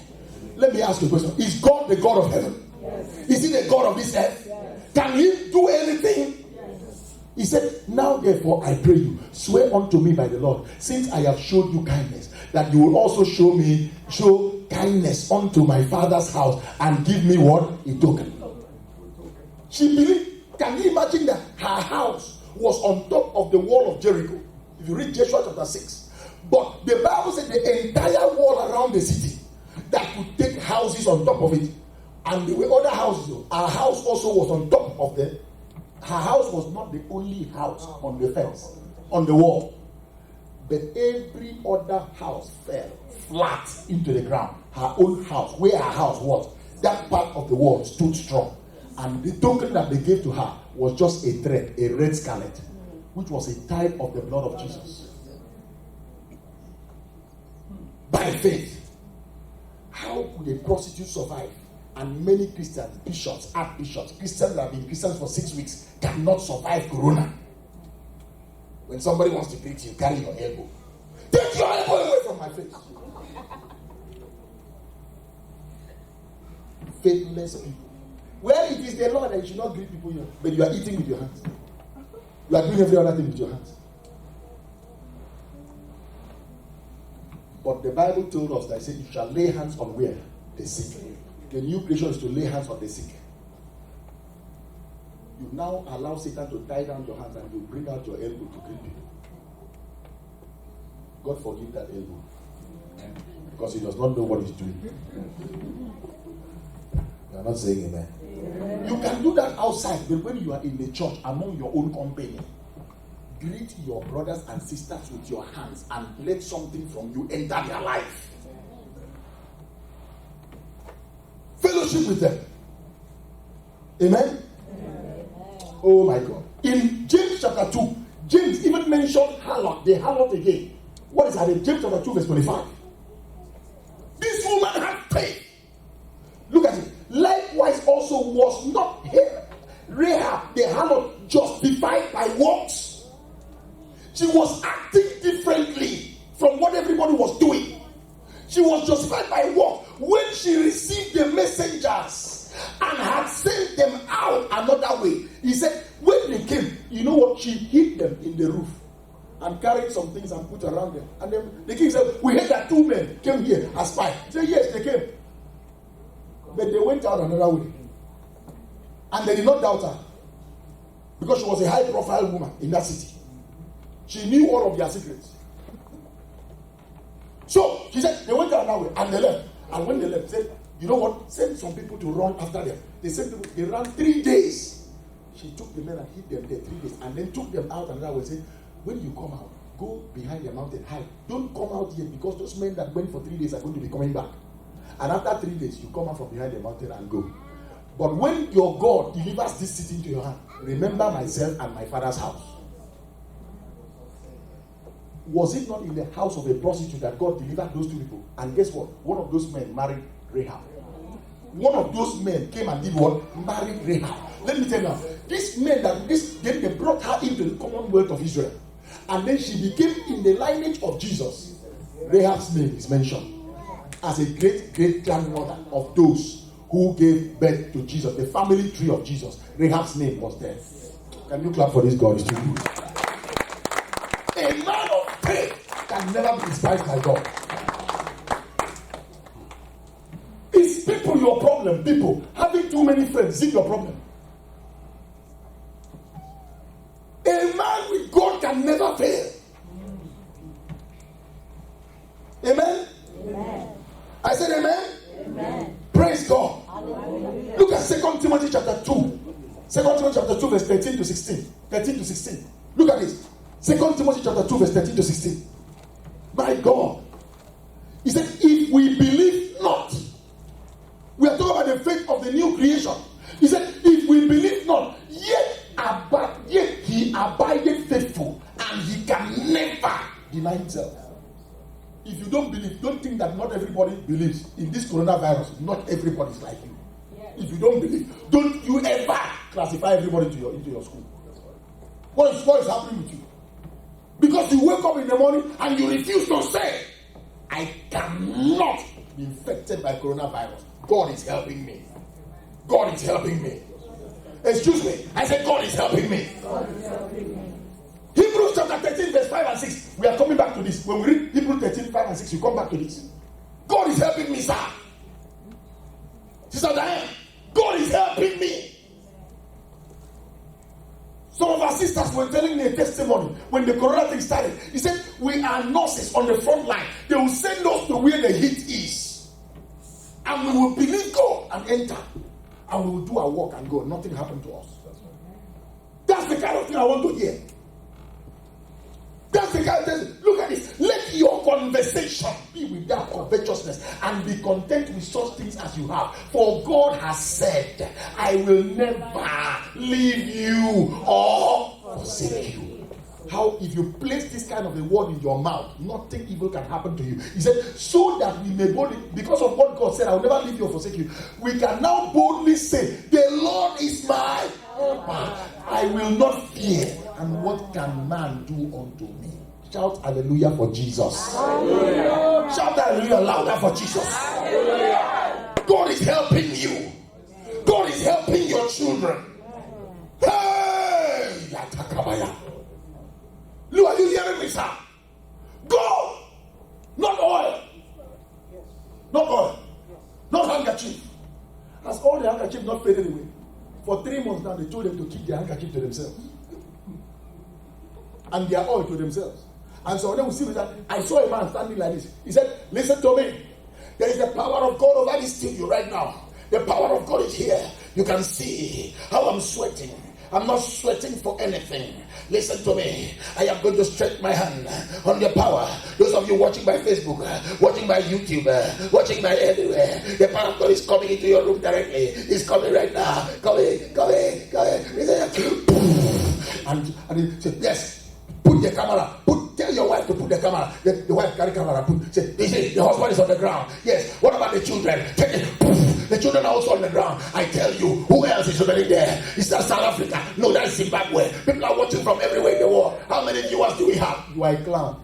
[SPEAKER 1] Let me ask you a question. Is God the God of heaven? Yes. Is He the God of this earth? Yes. Can He do anything? Yes. He said, now therefore I pray you, swear unto me by the Lord, since I have showed you kindness, that you will also show kindness unto my father's house and give me what? A token. She believed. Can you imagine that her house was on top of the wall of Jericho? If you read Joshua chapter 6. But the Bible said the entire wall around the city that could take houses on top of it. And there were other houses. Her house also was on top of the. Her house was not the only house on the fence, on the wall. But every other house fell flat into the ground. Her own house, where her house was, that part of the wall stood strong. And the token that they gave to her was just a thread, a red scarlet, which was a type of the blood of Jesus. By faith. How could a prostitute survive? And many Christians, bishops, archbishops, Christians that have been Christians for 6 weeks cannot survive Corona. When somebody wants to greet you, carry your elbow. Take your elbow away from my face. Faithless people. Well, it is the law that you should not greet people here, but you are eating with your hands. You are doing every other thing with your hands. But the Bible told us that it said you shall lay hands on where? The sick. The new creation is to lay hands on the sick. You now allow Satan to tie down your hands and you bring out your elbow to greet people. God forgive that elbow. Because he does not know what he's doing. You are not saying amen. You can do that outside, but when you are in the church among your own company, greet your brothers and sisters with your hands and let something from you enter their life. Fellowship with them. Amen? Oh my God. In James chapter 2, James even mentioned harlot, the harlot again. What is that in James chapter 2 verse 25? This woman had faith. Look at it. Likewise also was not Rahab the harlot justified by works. She was acting differently from what everybody was doing. She was justified by works when she received the messengers and had sent them out another way. He said, when they came, you know what? She hid them in the roof and carried some things and put around them. And then the king said, we heard that 2 men came here as spies. He said, yes, they came. But they went out another way. And they did not doubt her. Because she was a high-profile woman in that city. She knew all of their secrets. So, she said, they went out another way. And they left. And when they left, said, you know what? Send some people to run after them. They ran 3 days. She took the men and hid them there 3 days. And then took them out another way and said, when you come out, go behind the mountain, hide. Don't come out yet because those men that went for 3 days are going to be coming back. And after 3 days, you come out from behind the mountain and go. But when your God delivers this city into your hand, remember myself and my father's house. Was it not in the house of a prostitute that God delivered those 2 people? And guess what? One of those men married Rahab. One of those men came and did what? Married Rahab. Let me tell you now, this men that they brought her into the commonwealth of Israel. And then she became in the lineage of Jesus. Rahab's name is mentioned as a great grandmother of those who gave birth to Jesus. The family tree of Jesus. Rahab's name was there. Can you clap for this God? It's too good. A man of faith can never be despised by God. Is people your problem? People having too many friends, is it your problem? A man with God can never fail. Amen? Amen. I said amen? Amen. Praise God. Hallelujah. Look at 2 Timothy chapter 2. 2 Timothy chapter 2 verse 13 to 16. 13 to 16. Look at this. 2 Timothy chapter 2 verse 13 to 16. My God. He said, if we believe not. We are talking about the faith of the new creation. He said, if we believe not, yet he abideth faithful, and he can never deny himself. If you don't believe, don't think that not everybody believes in this coronavirus. Not everybody is like you. If you don't believe, don't you ever classify everybody into your school. What is happening with you? Because you wake up in the morning and you refuse to say, I cannot be infected by coronavirus. God is helping me. God is helping me. Excuse me. I said God is helping me. God is helping me. Hebrews chapter 13 verse 5 and 6. We are coming back to this. When we read Hebrews 13, 5 and 6, you come back to this. God is helping me, sir. Sister Diane, God is helping me. Some of our sisters were telling me a testimony when the corona thing started. He said, we are nurses on the front line. They will send us to where the heat is. And we will believe God and enter. And we will do our work and go. Nothing happened to us. That's the kind of thing I want to hear. That's the kind of thing. Look at this. Let your conversation be without covetousness, and be content with such things as you have. For God has said, I will never leave you or forsake you. How, if you place this kind of a word in your mouth, nothing evil can happen to you. He said, so that we may boldly, because of what God said, I will never leave you or forsake you, we can now boldly say, the Lord is my helper. I will not fear. And what can man do unto me? Shout hallelujah for Jesus. Hallelujah. Shout hallelujah louder for Jesus. Hallelujah. God is helping you. God is helping your children. Hey! Look, are you hearing me, sir? God, not oil. Not oil. Not handkerchief. Has all the handkerchief not faded away? For 3 months now, they told them to keep their handkerchief to themselves. And their oil to themselves. And so when we see that, I saw a man standing like this. He said, listen to me. There is the power of God over this studio right now. The power of God is here. You can see how I'm sweating. I'm not sweating for anything. Listen to me. I am going to stretch my hand on the power. Those of you watching by Facebook, watching by YouTube, watching by everywhere, the power of God is coming into your room directly. It's coming right now. Coming. And he said, yes, put the camera. Tell your wife to put the camera. The wife carry camera. Say, the husband is on the ground. Yes. What about the children? Take it. The children are also on the ground. I tell you, who else is already there? Is that South Africa? No, that's Zimbabwe. People are watching from everywhere in the world. How many viewers do we have? You are a clown.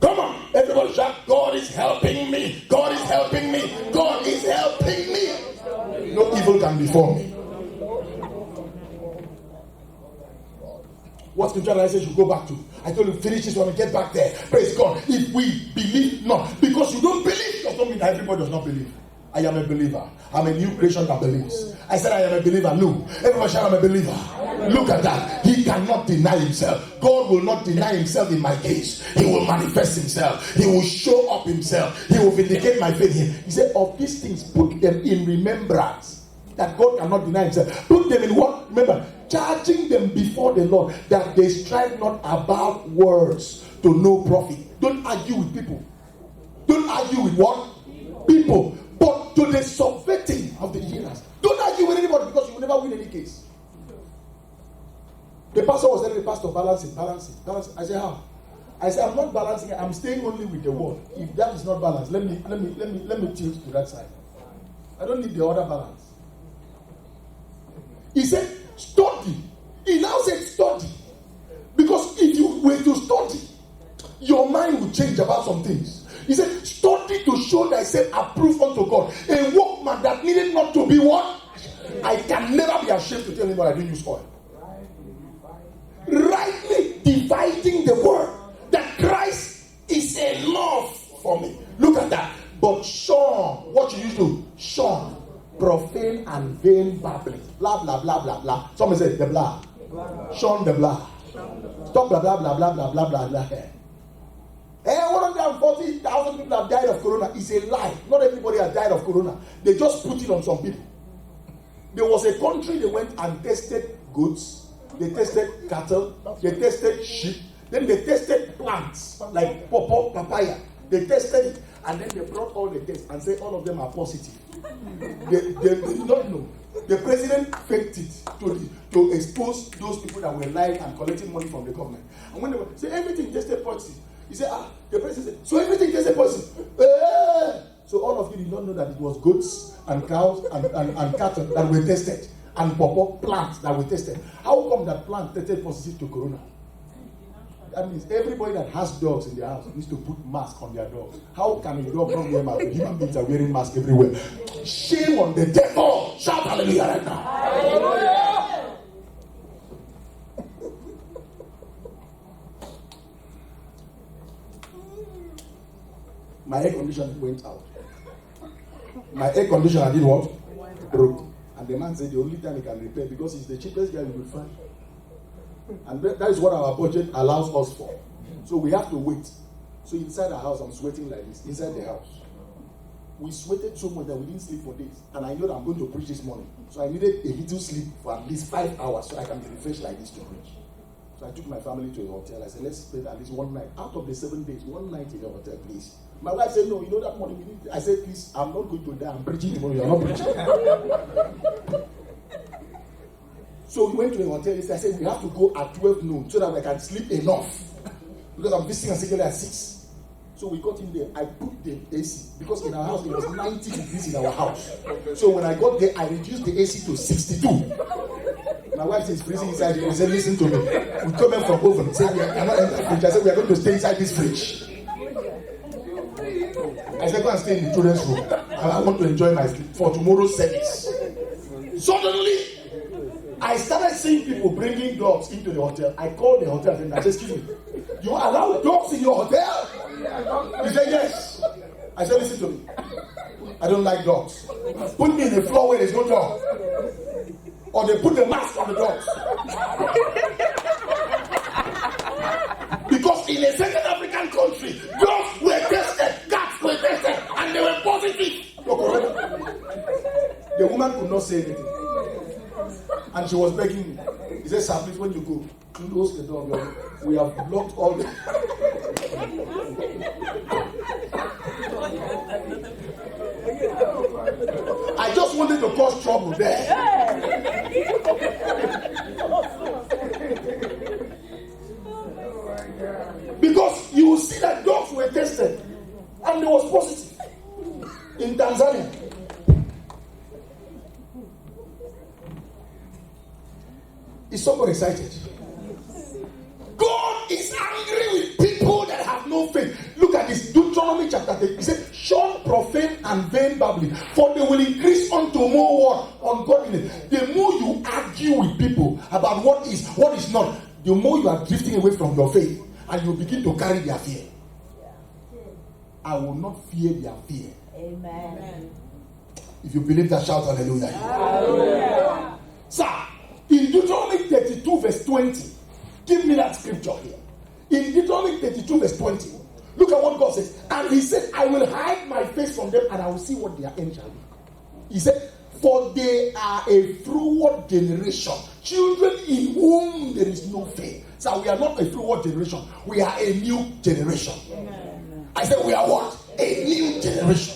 [SPEAKER 1] Come on, everybody shout, God is helping me. God is helping me. God is helping me. No evil can befall me. What scripture I said you go back to? I told you finish this one and get back there. Praise God. If we believe not, because you don't believe does not mean that everybody does not believe. I am a believer. I'm a new creation that believes. I said I am a believer. No. Everybody shout, I'm a believer. Look at that. He cannot deny himself. God will not deny himself in my case. He will manifest himself. He will show up himself. He will vindicate my faith. He said, of these things, put them in remembrance. That God cannot deny himself. Put them in what? Remember, charging them before the Lord that they strive not about words to no profit. Don't argue with people. Don't argue with what? People. But to the subverting of the hearers. Don't argue with anybody because you will never win any case. The pastor was telling the pastor, balance it. I said, how? I said, I'm not balancing it. I'm staying only with the word. If that is not balanced, let me tilt to that side. I don't need the other balance. He said, study. He now said, study. Because if you were to study, your mind will change about some things. He said, study to show thyself approved unto God. A workman that needed not to be what? I can never be ashamed to tell anybody I didn't use oil. Rightly dividing the word. That Christ is enough for me. Look at that. But shun, what you used to shun. Profane and vain babbling. Blah, blah, blah, blah, blah. Somebody said the blah. Shun the blah. Stop blah, blah, blah, blah, blah, blah, blah, blah. 140,000 people have died of corona. It's a lie. Not everybody has died of corona. They just put it on some people. There was a country they went and tested goats. They tested cattle. They tested sheep. Then they tested plants like pawpaw, papaya. They tested it and then they brought all the tests and said all of them are positive. They did not know. The president faked it to expose those people that were lying and collecting money from the government. And when they were say everything tested positive, he said, the president said, so everything tested positive. So all of you did not know that it was goats and cows and cattle that were tested and pawpaw plants that were tested. How come that plant tested positive to corona? That means everybody that has dogs in their house needs to put mask on their dogs. How can a dog not wear mask? Human beings are wearing masks everywhere. Shame on the devil. Shout hallelujah right now. Hallelujah. My air conditioner went out. My air conditioner did what? Broke. And the man said the only time he can repair because he's the cheapest guy we will find. And that is what our budget allows us for. So we have to wait. So inside the house, I'm sweating like this. Inside the house. We sweated so much that we didn't sleep for days. And I know that I'm going to preach this morning. So I needed a little sleep for at least 5 hours so I can be refreshed like this to preach. So I took my family to a hotel. I said, let's spend at least one night. Out of the 7 days, one night in the hotel, please. My wife said, no, you know that morning we need. I said, please, I'm not going to die. I'm preaching tomorrow. You're not preaching. So we went to a hotel. I said, we have to go at 12 noon so that we can sleep enough. Because I'm visiting a secretary at 6. So we got in there. I put the AC because in our house it was 90 degrees in our house. So when I got there, I reduced the AC to 62. My wife is freezing inside here. He said, listen to me. We come in from oven. He said, we cannot enter the fridge. I said, we are going to stay inside this fridge. I said, go and stay in the children's room. I want to enjoy my sleep for tomorrow's service. Suddenly, I started seeing people bringing dogs into the hotel. I called the hotel and I said, excuse me, you allow dogs in your hotel? He said, yes. I said, listen to me. I don't like dogs. Put me in the floor where there's no dog. Or they put the mask on the dogs. Because in a certain African country, dogs were tested, cats were tested, and they were positive. The woman could not say anything. And she was begging me. He said, sir, please, when you go, close the door. We have blocked all the... I just wanted to cause trouble there. Because you will see that dogs were tested and it was positive in Tanzania. Is somebody excited? God is angry with people that have no faith. Look at this, Deuteronomy chapter 8. He said, shun profane and vain babbling, for they will increase unto more what? Ungodliness. The more you argue with people about what is not, the more you are drifting away from your faith, and you begin to carry their fear. I will not fear their fear.
[SPEAKER 2] Amen.
[SPEAKER 1] If you believe that, shout hallelujah.
[SPEAKER 2] Hallelujah.
[SPEAKER 1] Sir, in Deuteronomy 32 verse 20, give me that scripture here. In Deuteronomy 32 verse 20, look at what God says. And he said, I will hide my face from them and I will see what their end shall be. He said, for they are a froward generation, children in whom there is no faith. So we are not a froward generation. We are a new generation. Amen. I said we are what? A new generation.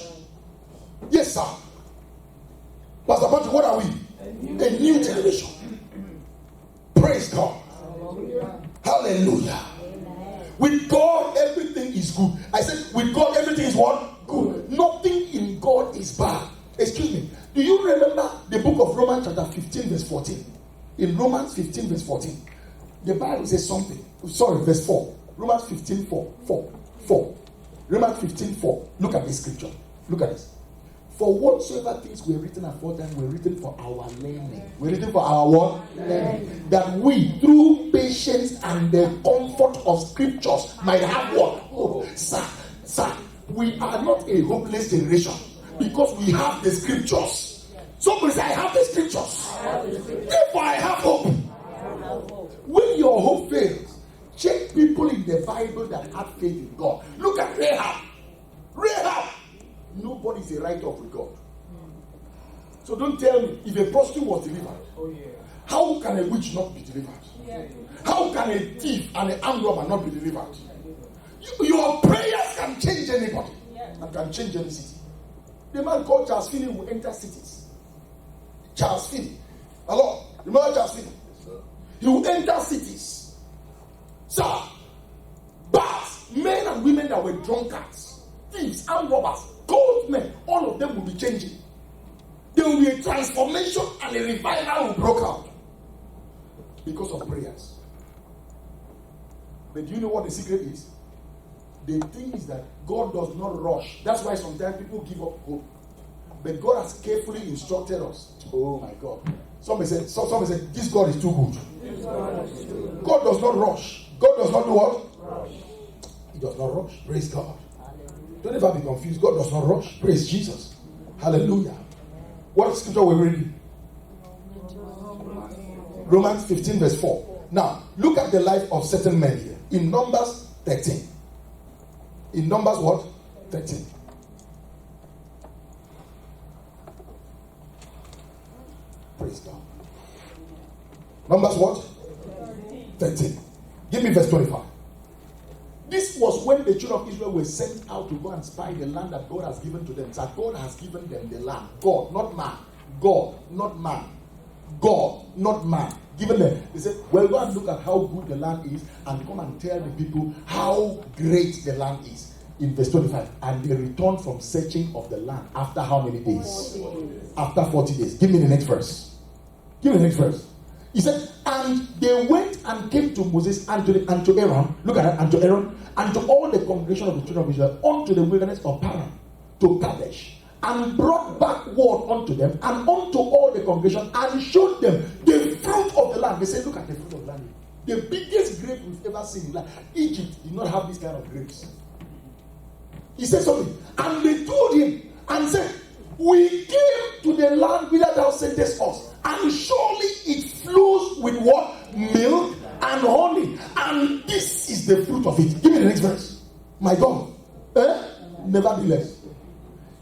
[SPEAKER 1] Yes, sir. Pastor Patrick, what are we? A new generation. Praise God. Hallelujah. Amen. With God, everything is good. I said, with God, everything is what? Good. Nothing in God is bad. Excuse me. Do you remember the book of Romans chapter 15 verse 14? In Romans 15 verse 14, the Bible says something. Sorry, verse 4. Romans 15 4. Romans 15 4. Look at this scripture. Look at this. For whatsoever things were written aforetime were written for our learning. Were written for our what? Learning. That we, through patience and the comfort of scriptures, might have what? Oh, sir, we are not a hopeless generation because we have the scriptures. Somebody say, I have the scriptures. Therefore, I have hope. When your hope fails, check people in the Bible that have faith in God. Look at Rahab. Nobody is a write-off with God. So don't tell me if a prostitute was delivered, how can a witch not be delivered? How can a thief and an armed robber not be delivered? Your prayers can change anybody and can change any city. The man called Charles Finney will enter cities. Charles Finney. Hello? Remember Charles Finney? He will enter cities. Sir, but men and women that were drunkards, thieves, armed robbers, cold men, all of them will be changing. There will be a transformation and a revival will break out because of prayers. But do you know what the secret is? The thing is that God does not rush. That's why sometimes people give up hope. But God has carefully instructed us. Oh my God. Somebody said, this God is too good. God does not rush. God does not do what? He does not rush. Praise God. Don't ever be confused. God does not rush. Praise Jesus. Hallelujah. What scripture were we reading? Romans 15 verse 4. Now, look at the life of certain men here. In Numbers 13. In Numbers what? 13. Praise God. Numbers what? 13. Give me verse 25. This was when the children of Israel were sent out to go and spy the land that God has given to them. So God has given them the land. God, not man. God, not man. God, not man. Given them. They said, well, go and look at how good the land is and come and tell the people how great the land is. In verse 25. And they returned from searching of the land after how many days? 40 days. After 40 days. Give me the next verse. Give me the next verse. He said, and they went and came to Moses and to Aaron, look at it, and to Aaron, and to all the congregation of the children of Israel, unto the wilderness of Paran, to Kadesh, and brought back word unto them, and unto all the congregation, and showed them the fruit of the land. They said, look at the fruit of the land. The biggest grape we've ever seen in life. Egypt did not have this kind of grapes. He said something, and they told him, and said, we came to the land whither thou sentest us, and surely it flows with what? Milk and honey. And this is the fruit of it. Give me the next verse. My God. Nevertheless,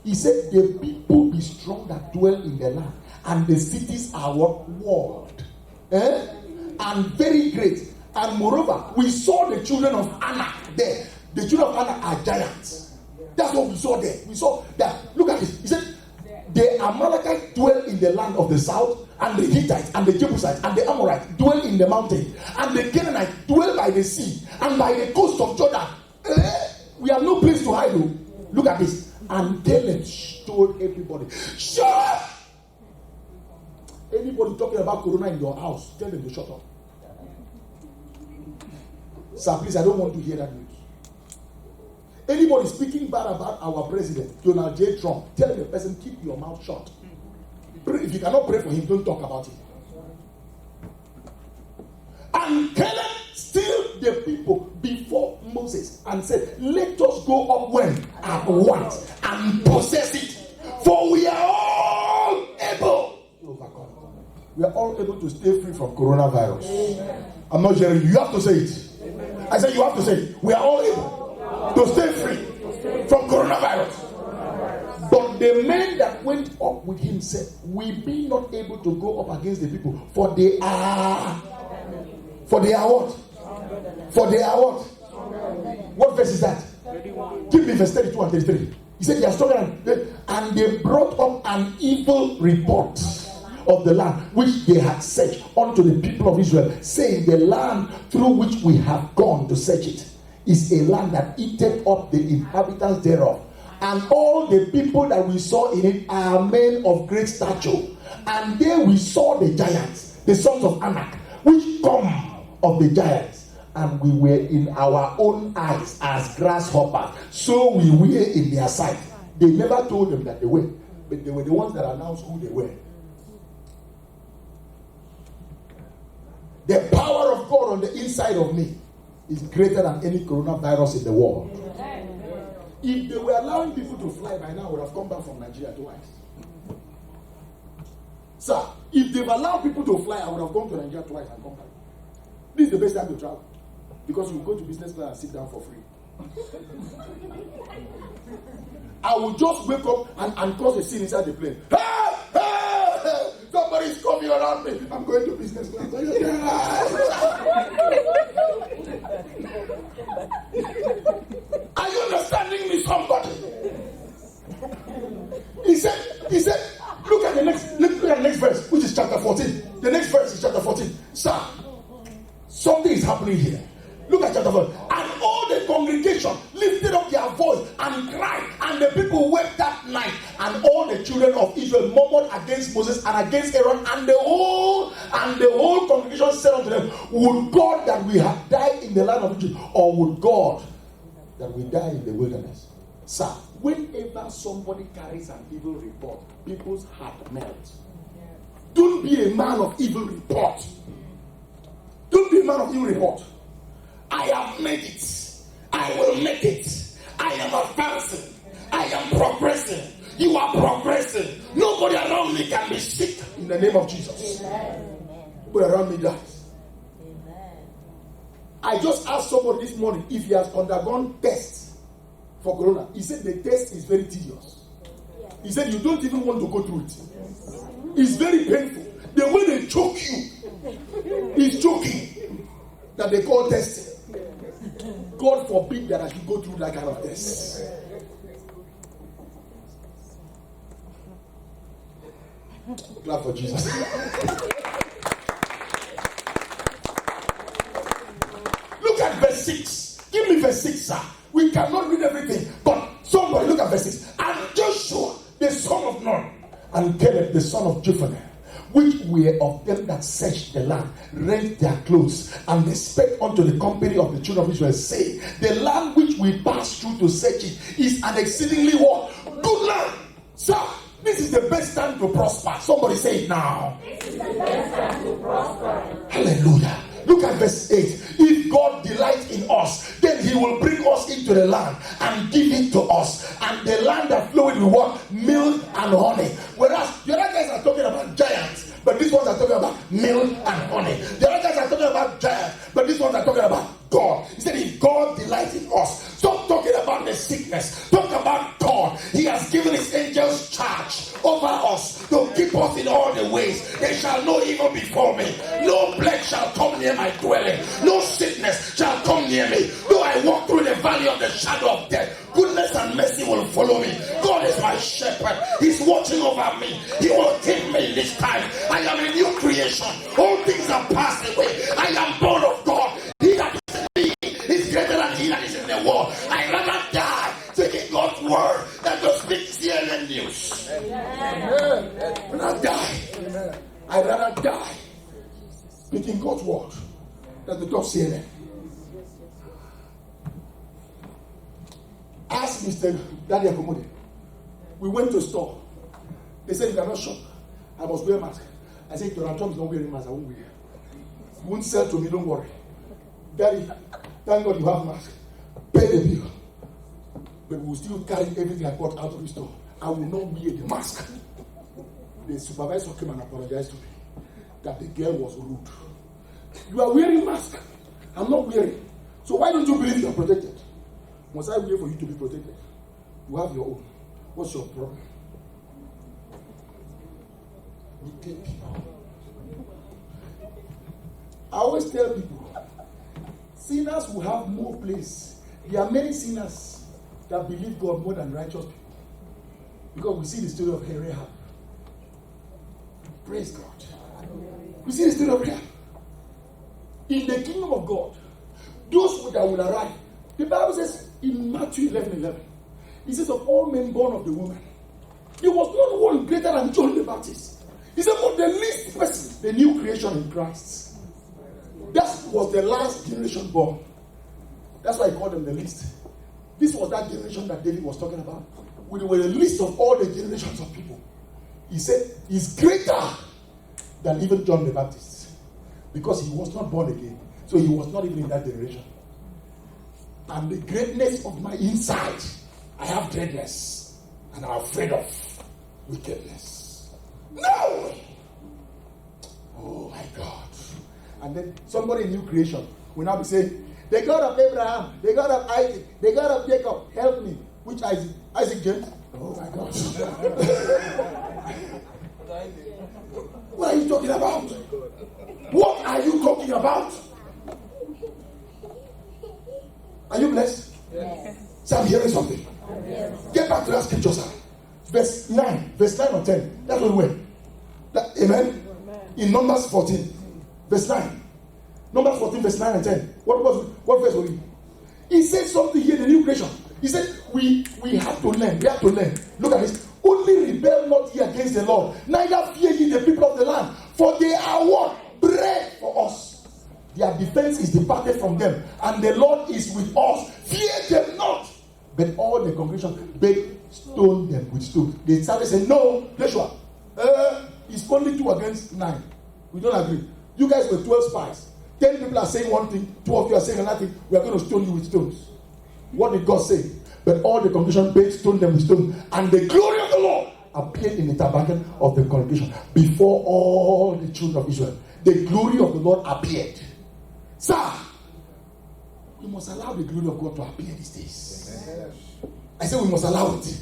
[SPEAKER 1] he said, the people be strong that dwell in the land, and the cities are what? Walled. And very great. And moreover, we saw the children of Anak there. The children of Anak are giants. That's what we saw there. We saw that. Look at this. He said, the Amalekites dwell in the land of the south, and the Hittites, and the Jebusites, and the Amorites dwell in the mountain, and the Canaanites dwell by the sea, and by the coast of Jordan. We have no place to hide. Look at this. And Caleb told everybody, shut up! Anybody talking about corona in your house, tell them to shut up. Sir, please, I don't want to hear that news. Anybody speaking bad about our president, Donald J. Trump, tell the person, keep your mouth shut. If you cannot pray for him, don't talk about him. And Caleb stilled the people before Moses and said, let us go up when? At once, and possess it. For we are all able to overcome. We are all able to stay free from coronavirus. Amen. I'm not hearing you. You have to say it. Amen. I said you have to say it. We are all able to stay free from coronavirus. But the men that went up with him said, we be not able to go up against the people, for they are what? For they are what? What verse is that? 31. Give me verse 32 and 33. He said, they are stronger and they brought up an evil report of the land which they had searched unto the people of Israel, saying, the land through which we have gone to search it is a land that eateth up the inhabitants thereof. And all the people that we saw in it are men of great stature. And there we saw the giants, the sons of Anak, which come of the giants. And we were in our own eyes as grasshoppers. So we were in their sight. They never told them that they were. But they were the ones that announced who they were. The power of God on the inside of me is greater than any coronavirus in the world. If they were allowing people to fly by now, I would have come back from Nigeria twice. Sir, if they've allowed people to fly, I would have gone to Nigeria twice and come back. This is the best time to travel. Because you go to business class and sit down for free. I will just wake up and cause a scene inside the plane. Hey! Hey! Somebody's coming around me. I'm going to business class. Are you understanding me, somebody? He said, look at the next verse, which is chapter 14. The next verse is chapter 14. Sir, something is happening here. Look at chapter 14. And all the congregation lifted up their voice and cried, and the people wept that night. And all the children of Israel murmured against Moses and against Aaron, and the whole congregation said unto them, would God that we had died in the land of Egypt, or would God that we die in the wilderness? Sir, whenever somebody carries an evil report, people's heart melts. Don't be a man of evil report. Don't be a man of evil report. I have made it. I will make it. I am advancing. I am progressing. You are progressing. Nobody around me can be sick in the name of Jesus. Nobody around me dies. I just asked somebody this morning if he has undergone tests for corona. He said the test is very tedious. He said you don't even want to go through it. It's very painful. The way they choke you is choking that they call testing. God forbid that I should go through that kind of test. Clap for Jesus. Look at verse 6. Give me verse 6, sir. We cannot read everything, but somebody look at verse 6. And Joshua, the son of Nun, and Caleb, the son of Jephunneh, which were of them that searched the land, rent their clothes, and they spake unto the company of the children of Israel, saying, the land which we passed through to search it is an exceedingly what? Good land. Sir, this is the best time to prosper. Somebody say it now.
[SPEAKER 2] This is the best time to prosper.
[SPEAKER 1] Hallelujah. Look at verse 8. If God delights in us, then he will bring us into the land and give it to us. And the land that floweth with what? Milk and honey. Whereas the other guys are talking about giants, but these ones are talking about milk and honey. The other guys are talking about giants, but these ones are talking about God. He said, if God delights in us, stop talking about the sickness. Talk about God. He has given his angels charge over us to keep us in all the ways. They shall no evil before me. No plague shall come near my dwelling. No sickness shall come near me. Though I walk through the valley of the shadow of death, goodness and mercy will follow me. God is my shepherd. He's watching over me. He will keep me in this time. I am a new creation. All things are passed away. I am born of God. He that is in me is greater than he that is in the world. I rather die taking God's word than to speak CNN news. When I die, I rather die speaking God's word than to talk CNN. Ask Mr. Daddy Akomode. We went to a store. They said, you cannot shop. I must wear a mask. I said, Donald Trump is not wearing a mask. I won't wear. You won't sell to me, don't worry. Daddy, thank God you have a mask. Pay the bill. But we will still carry everything I got out of the store. I will not wear the mask. The supervisor came and apologized to me that the girl was rude. You are wearing a mask. I'm not wearing. So why don't you believe you are protected? Must I wait for you to be protected? You have your own. What's your problem? Wicked people. I always tell people, sinners will have more place. There are many sinners that believe God more than righteous people. Because we see the story of Rahab. Praise God. We see the story of Rahab. In the kingdom of God, those that will arrive, the Bible says in Matthew 11:11, it says, of all men born of the woman, there was not one greater than John the Baptist. He said, but the least person, the new creation in Christ. That was the last generation born. That's why he called them the least. This was that generation that David was talking about. We were the least of all the generations of people. He said, he's greater than even John the Baptist. Because he was not born again. So he was not even in that generation. And the greatness of my inside, I have dreadness. And I'm afraid of wickedness. No! Oh my God. And then somebody in new creation will now be saying, the God of Abraham, the God of Isaac, the God of Jacob, help me. Which Isaac? Isaac James? Oh my God. What are you talking about? What are you talking about? Are you blessed?
[SPEAKER 2] Yes.
[SPEAKER 1] So I'm hearing something.
[SPEAKER 2] Yes.
[SPEAKER 1] Get back to that scripture, sir. Verse 9 or 10. That's what we went. Amen? In Numbers 14, verse 9. Numbers 14, verse 9 and 10. What verse was it? He said something here in the new creation. He said, we have to learn. We have to learn. Look at this. Only rebel not ye against the Lord, neither fear ye the people of the land, for they are what? Bread for us. Their defense is departed from them, and the Lord is with us. Fear them not. But all the congregation begged, stone them with stones. They started saying, no, Joshua, it's only 2 against 9. We don't agree. You guys were 12 spies. 10 people are saying one thing, 2 of you are saying another thing. We are going to stone you with stones. What did God say? But all the congregation begged, stone them with stones, and the glory of the Lord appeared in the tabernacle of the congregation before all the children of Israel. The glory of the Lord appeared. Sir, we must allow the glory of God to appear these days. I said we must allow it.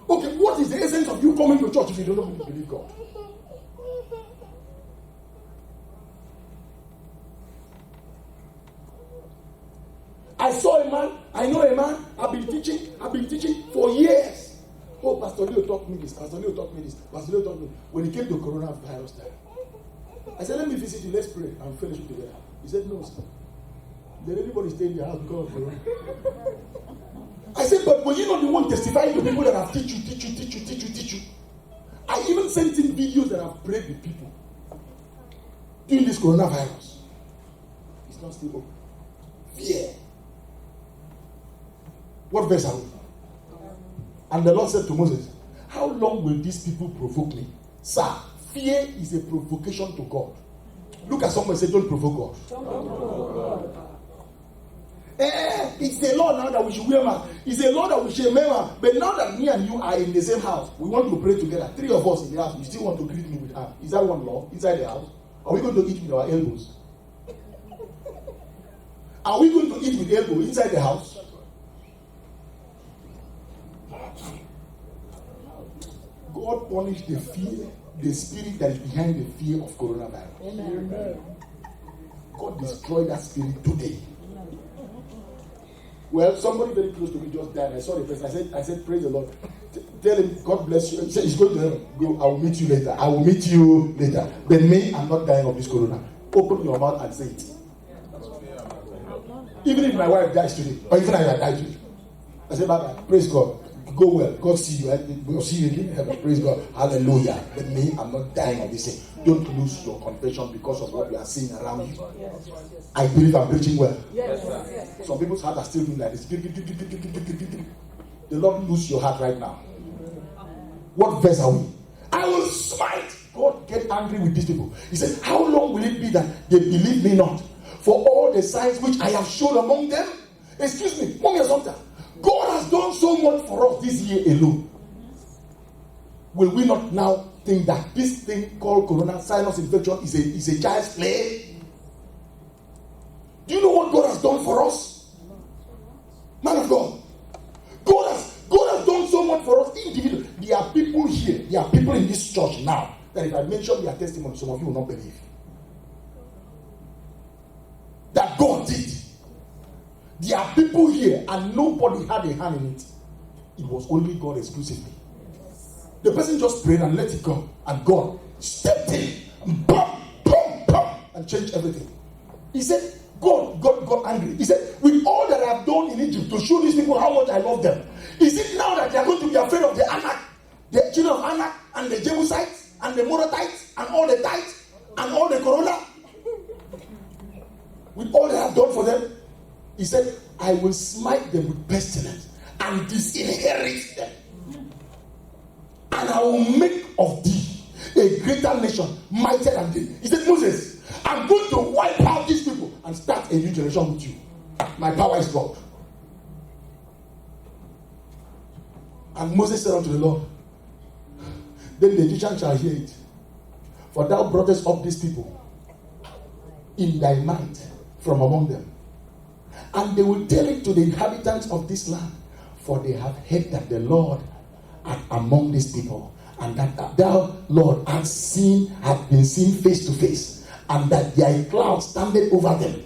[SPEAKER 1] Okay, what is the essence of you coming to church if you don't believe God? I saw a man, I know a man, I've been teaching for years. Oh, Pastor Leo taught me this, Pastor Leo taught me this, Pastor Leo taught me. When he came to coronavirus time, I said, let me visit you, let's pray and fellowship together. He said, no, sir. Let everybody stay in their house because of corona. I said, but were you not the one testifying to people that have teach you? I even sent in videos that I've prayed with people during this coronavirus. It's not still open. Fear. What verse are we? And the Lord said to Moses, how long will these people provoke me? Sir, fear is a provocation to God. Look at someone and say, don't provoke God. Don't provoke God. It's a law now that we should wear mask. It's a law that we should wear mask. But now that me and you are in the same house, we want to pray together. 3 of us in the house, you still want to greet me with hand. Is that one law inside the house? Are we going to eat with our elbows? Are we going to eat with elbow inside the house? God punished the fear, the spirit that is behind the fear of coronavirus. Amen. God destroyed that spirit today. Well, somebody very close to me just died. I saw the person. I said, praise the Lord. Tell him, God bless you. He said, he's going to heaven. Go, I will meet you later. But me, I'm not dying of this corona. Open your mouth and say it. Even if my wife dies today, or even I die today, I say, bye-bye. Praise God. Go well. God see you. We'll see you again in heaven. Praise God. Hallelujah. But me, I'm not dying of this thing. Don't lose your confession because of what we are seeing around you. I believe I'm preaching well. Some people's heart are still doing like this. The Lord lose your heart right now. What verse are we? I will smite. God get angry with these people. He said, how long will it be that they believe me not? For all the signs which I have shown among them. Excuse me, Mommy Assumpta. God has done so much for us this year alone. Will we not now think that this thing called corona sinus infection is a child's play? Do you know what God has done for us? Man of God. God has done so much for us individually. There are people here, there are people in this church now that if I mention their testimony, some of you will not believe. That God did. There are people here and nobody had a hand in it. It was only God exclusively. The person just prayed and let it go. And God stepped in and boom, and changed everything. He said, God got angry. He said, with all that I have done in Egypt to show these people how much I love them, is it now that they are going to be afraid of the Anak, the children of Anak, and the Jebusites, and the Morabites, and all the tithes, and all the corona? With all that I have done for them, he said, I will smite them with pestilence and disinherit them. And I will make of thee a greater nation, mightier than thee. He said, Moses, I'm going to wipe out these people and start a new generation with you. My power is God. And Moses said unto the Lord, then the Egyptian shall hear it. For thou broughtest up these people in thy might from among them. And they will tell it to the inhabitants of this land, for they have heard that the Lord are among these people, and that thou, Lord, hast been seen face to face, and that thy cloud standeth over them,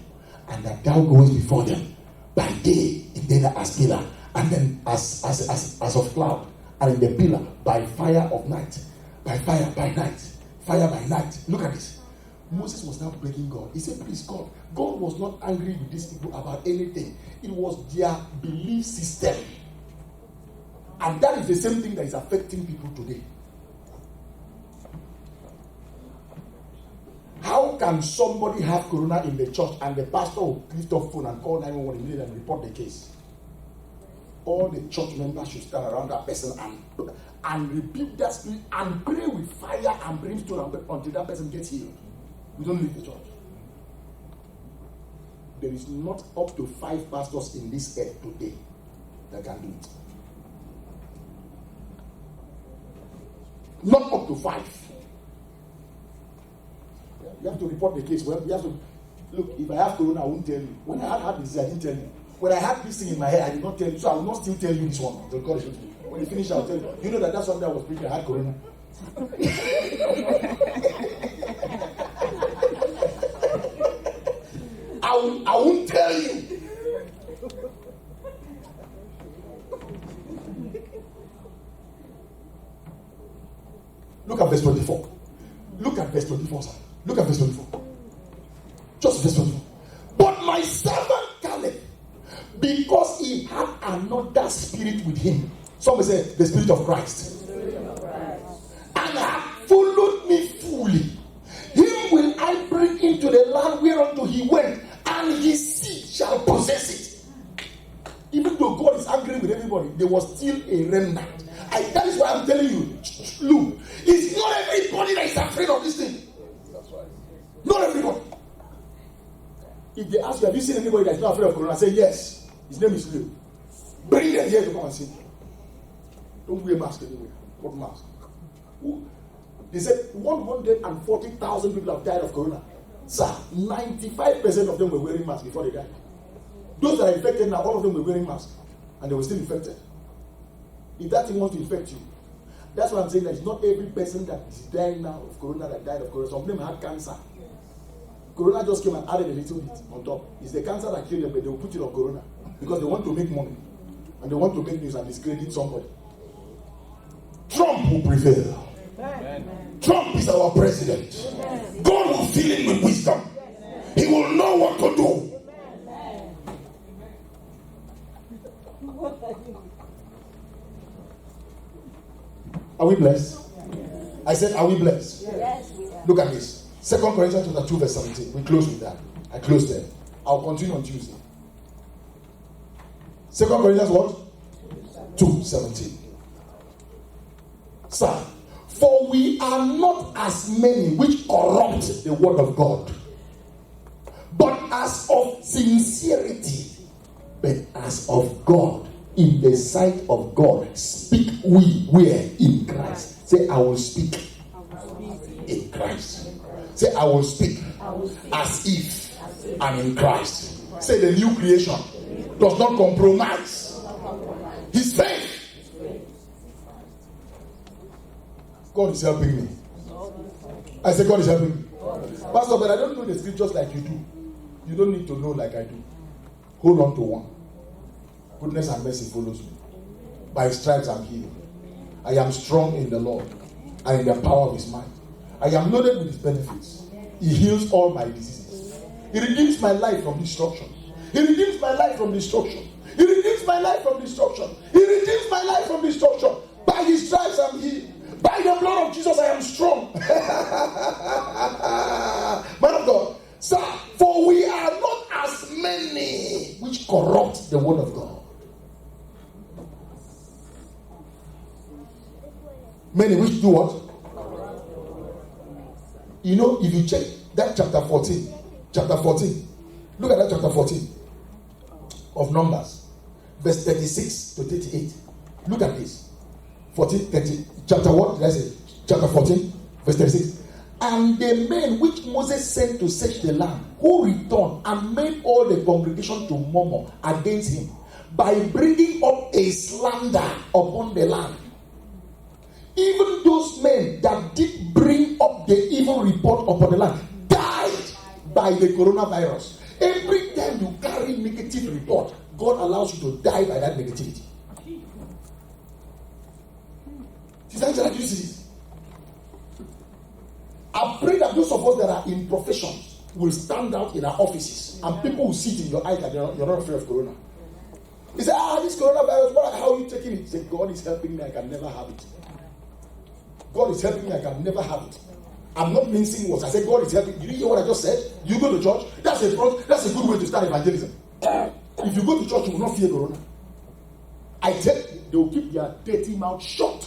[SPEAKER 1] and that thou goest before them by day in the as pillar, and then as of cloud, and in the pillar by fire of night, by fire by night, fire by night. Look at this. Moses was now begging God. He said, please, God. God was not angry with these people about anything. It was their belief system. And that is the same thing that is affecting people today. How can somebody have corona in the church and the pastor will lift up phone and call 911 immediately and report the case? All the church members should stand around that person and rebuke that spirit and pray with fire and brimstone until that person gets healed. We don't leave the church. There is not up to 5 pastors in this earth today that can do it. Not up to 5. You have to report the case. Well, you have to look. If I have corona, I won't tell you. When I had this, I didn't tell you. When I had this thing in my head, I did not tell you. So I will not still tell you this one. God should me. When you finish, I'll tell you. You know that Sunday I was preaching, I had corona. I won't tell you. Look at verse 24. Look at verse 24, sir. Look at verse 24. Just verse 24. But my servant Caleb, because he had another spirit with him. Somebody say, the spirit of Christ. And have followed me fully. Him will I bring into the land whereunto he went, and his seed shall possess it. Even though God is angry with everybody, there was still a remnant. That is why I'm telling you, look, it's not everybody that is afraid of this thing. Not everybody. If they ask you, have you seen anybody that is not afraid of corona? Say yes. His name is Leo. Bring them here to come and see. Don't wear mask anywhere. What mask? They said 140,000 people have died of corona. Sir, 95% of them were wearing masks before they died. Those that are infected now, all of them were wearing masks. And they were still infected. If that thing wants to infect you, that's why I'm saying that it's not every person that is dying now of corona that died of corona. Some of them had cancer. Corona just came and added a little bit on top. It's the cancer that killed them, but they will put it on corona. Because they want to make money. And they want to make news and discredit somebody. Trump will prevail. Amen. Trump is our president. Amen. God will fill him with wisdom. Amen. He will know what to do. Amen. Are we blessed? Yes. I said, are we blessed?
[SPEAKER 2] Yes, we are.
[SPEAKER 1] Look at this. 2 Corinthians chapter 2 verse 17. We close with that. I close there. I'll continue on Tuesday. 2 Corinthians what? 2:17. Sir, for we are not as many which corrupt the word of God, but as of sincerity, but as of God, in the sight of God, speak we where in Christ. Say, I will speak in Christ. Say, I will speak as if I'm in Christ. Say, the new creation does not compromise his faith. God is helping me. I say, God is helping me. Pastor, but I don't know the scriptures like you do. You don't need to know like I do. Hold on to one. Goodness and mercy follows me. By his stripes I'm healed. I am strong in the Lord and in the power of his might. I am loaded with his benefits. He heals all my diseases. He redeems my life from destruction. He redeems my life from destruction. He redeems my life from destruction. He redeems my life from destruction. By his stripes I'm healed. By the blood of Jesus I am strong. Man of God. Sir, for we are not as many which corrupt the word of God. Many which do what? You know, if you check that chapter 14, look at that chapter 14 of Numbers, verse 36 to 38. Look at this. 14, 30, chapter what did I say? Chapter 14, verse 36. And the men which Moses sent to search the land, who returned and made all the congregation to murmur against him, by bringing up a slander upon the land. Even those men that did bring up the evil report upon the land died by the coronavirus. Every time you carry negative report, God allows you to die by that negativity. Sister Angela, do you see this? I pray that those of us that are in professions will stand out in our offices and people will see it in your eyes that you're not afraid of corona. He said, this coronavirus, how are you taking it? He said, God is helping me, I can never have it. God is helping me, I can never have it. I'm not mincing words. I said, God is helping. Did you hear what I just said? You go to church, that's a good way to start evangelism. If you go to church, you will not fear corona. I tell you, they will keep their dirty mouth shut.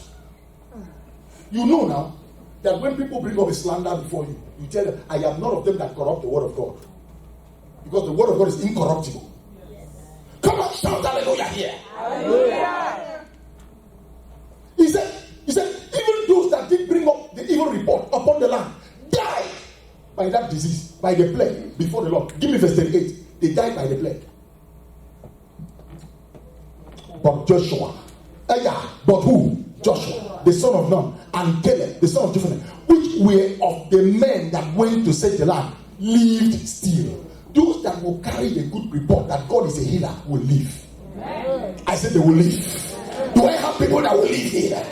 [SPEAKER 1] You know now that when people bring up a slander before you, you tell them, I am not of them that corrupt the word of God. Because the word of God is incorruptible. Yes. Come on, shout hallelujah here. Hallelujah. He said, even those that did bring up the evil report upon the land died by that disease, by the plague before the Lord. Give me verse 38. They died by the plague. But Joshua, but who? Joshua, the son of Nun, and Caleb, the son of Jephunneh, which were of the men that went to search the land, lived still. Those that will carry the good report that God is a healer will live. Amen. I said they will live. Do I have people that will live here?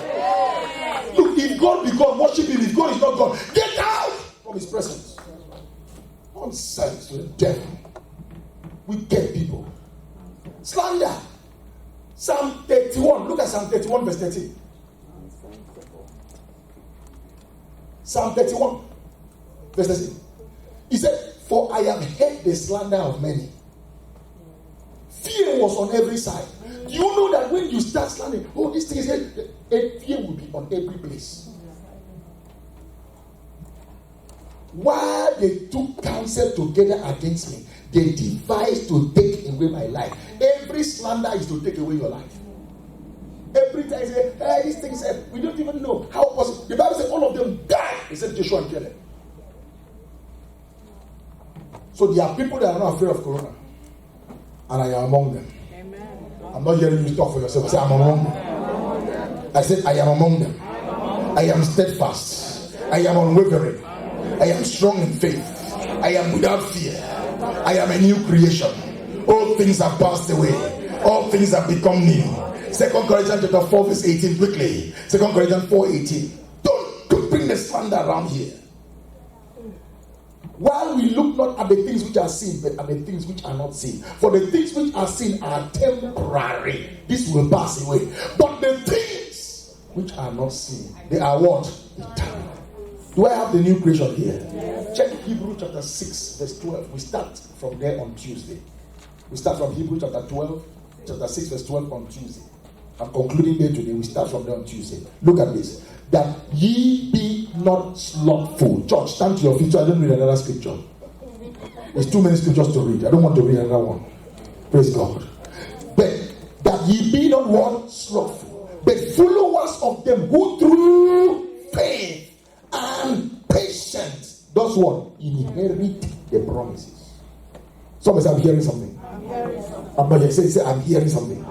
[SPEAKER 1] Look, if If God be God, worship him. If God is not God, get out from his presence. Nonsense to the devil. Wicked people. Slander. Psalm 31. Look at Psalm 31 verse 13. Psalm 31 verse 13. He said, for I have heard the slander of many. Fear was on every side. Do you know that when you start slandering, oh, this thing is here, fear will be on every place. While they took counsel together against me, they devised to take away my life. Every slander is to take away your life. Every time they say, hey, these things, we don't even know how possible. The Bible says all of them died, except Joshua and Caleb. So there are people that are not afraid of corona. And I am among them. Amen. I'm not hearing you talk for yourself. I say, I'm among them. I said, I am among them. I am steadfast. I am unwavering. I am strong in faith. I am without fear. I am a new creation. All things have passed away. All things have become new. 2 Corinthians chapter 4 verse 18 quickly. 2 Corinthians 4:18. Don't bring the slander around here. While we look not at the things which are seen, but at the things which are not seen. For the things which are seen are temporary. This will pass away. But the things which are not seen, they are what? Eternal. Do I have the new creation here? Yes. Check Hebrews chapter 6 verse 12. We start from there on Tuesday. We start from Hebrews chapter 6 verse 12 on Tuesday. I'm concluding there today. We start from there on Tuesday. Look at this. That ye be not slothful. Church, stand to your feet so I don't read another scripture. There's too many scriptures to read. I don't want to read another one. Praise God. But that ye be not what? Slothful. But followers of them who through faith and patience does what? Inherit the promises. Somebody say, I'm hearing something. I'm not say I'm hearing something.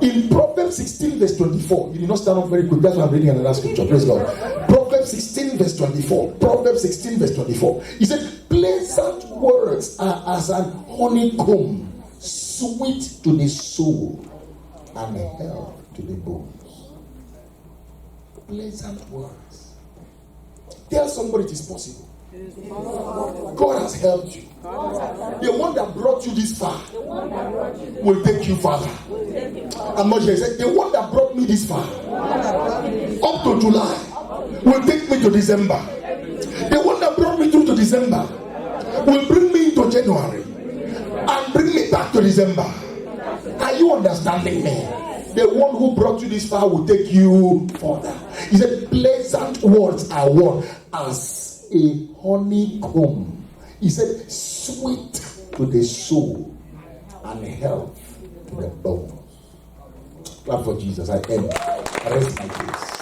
[SPEAKER 1] In Proverbs 16 verse 24, you did not stand up very quick. That's why I'm reading another scripture. Praise God. Proverbs 16 verse 24. Proverbs 16 verse 24. He said, pleasant words are as an honeycomb, sweet to the soul and health to the bones. Pleasant words. Tell somebody it is possible. God has helped you. The one that brought you this far will take you farther. I'm not here. The one that brought me this far up to July will take me to December. The one that brought me through to December will bring me into January and bring me back to December. Are you understanding me? The one who brought you this far will take you further. He said, pleasant words are what? As a honeycomb. He said, sweet to the soul and health to the bones. Clap for Jesus. I end. I rest my case.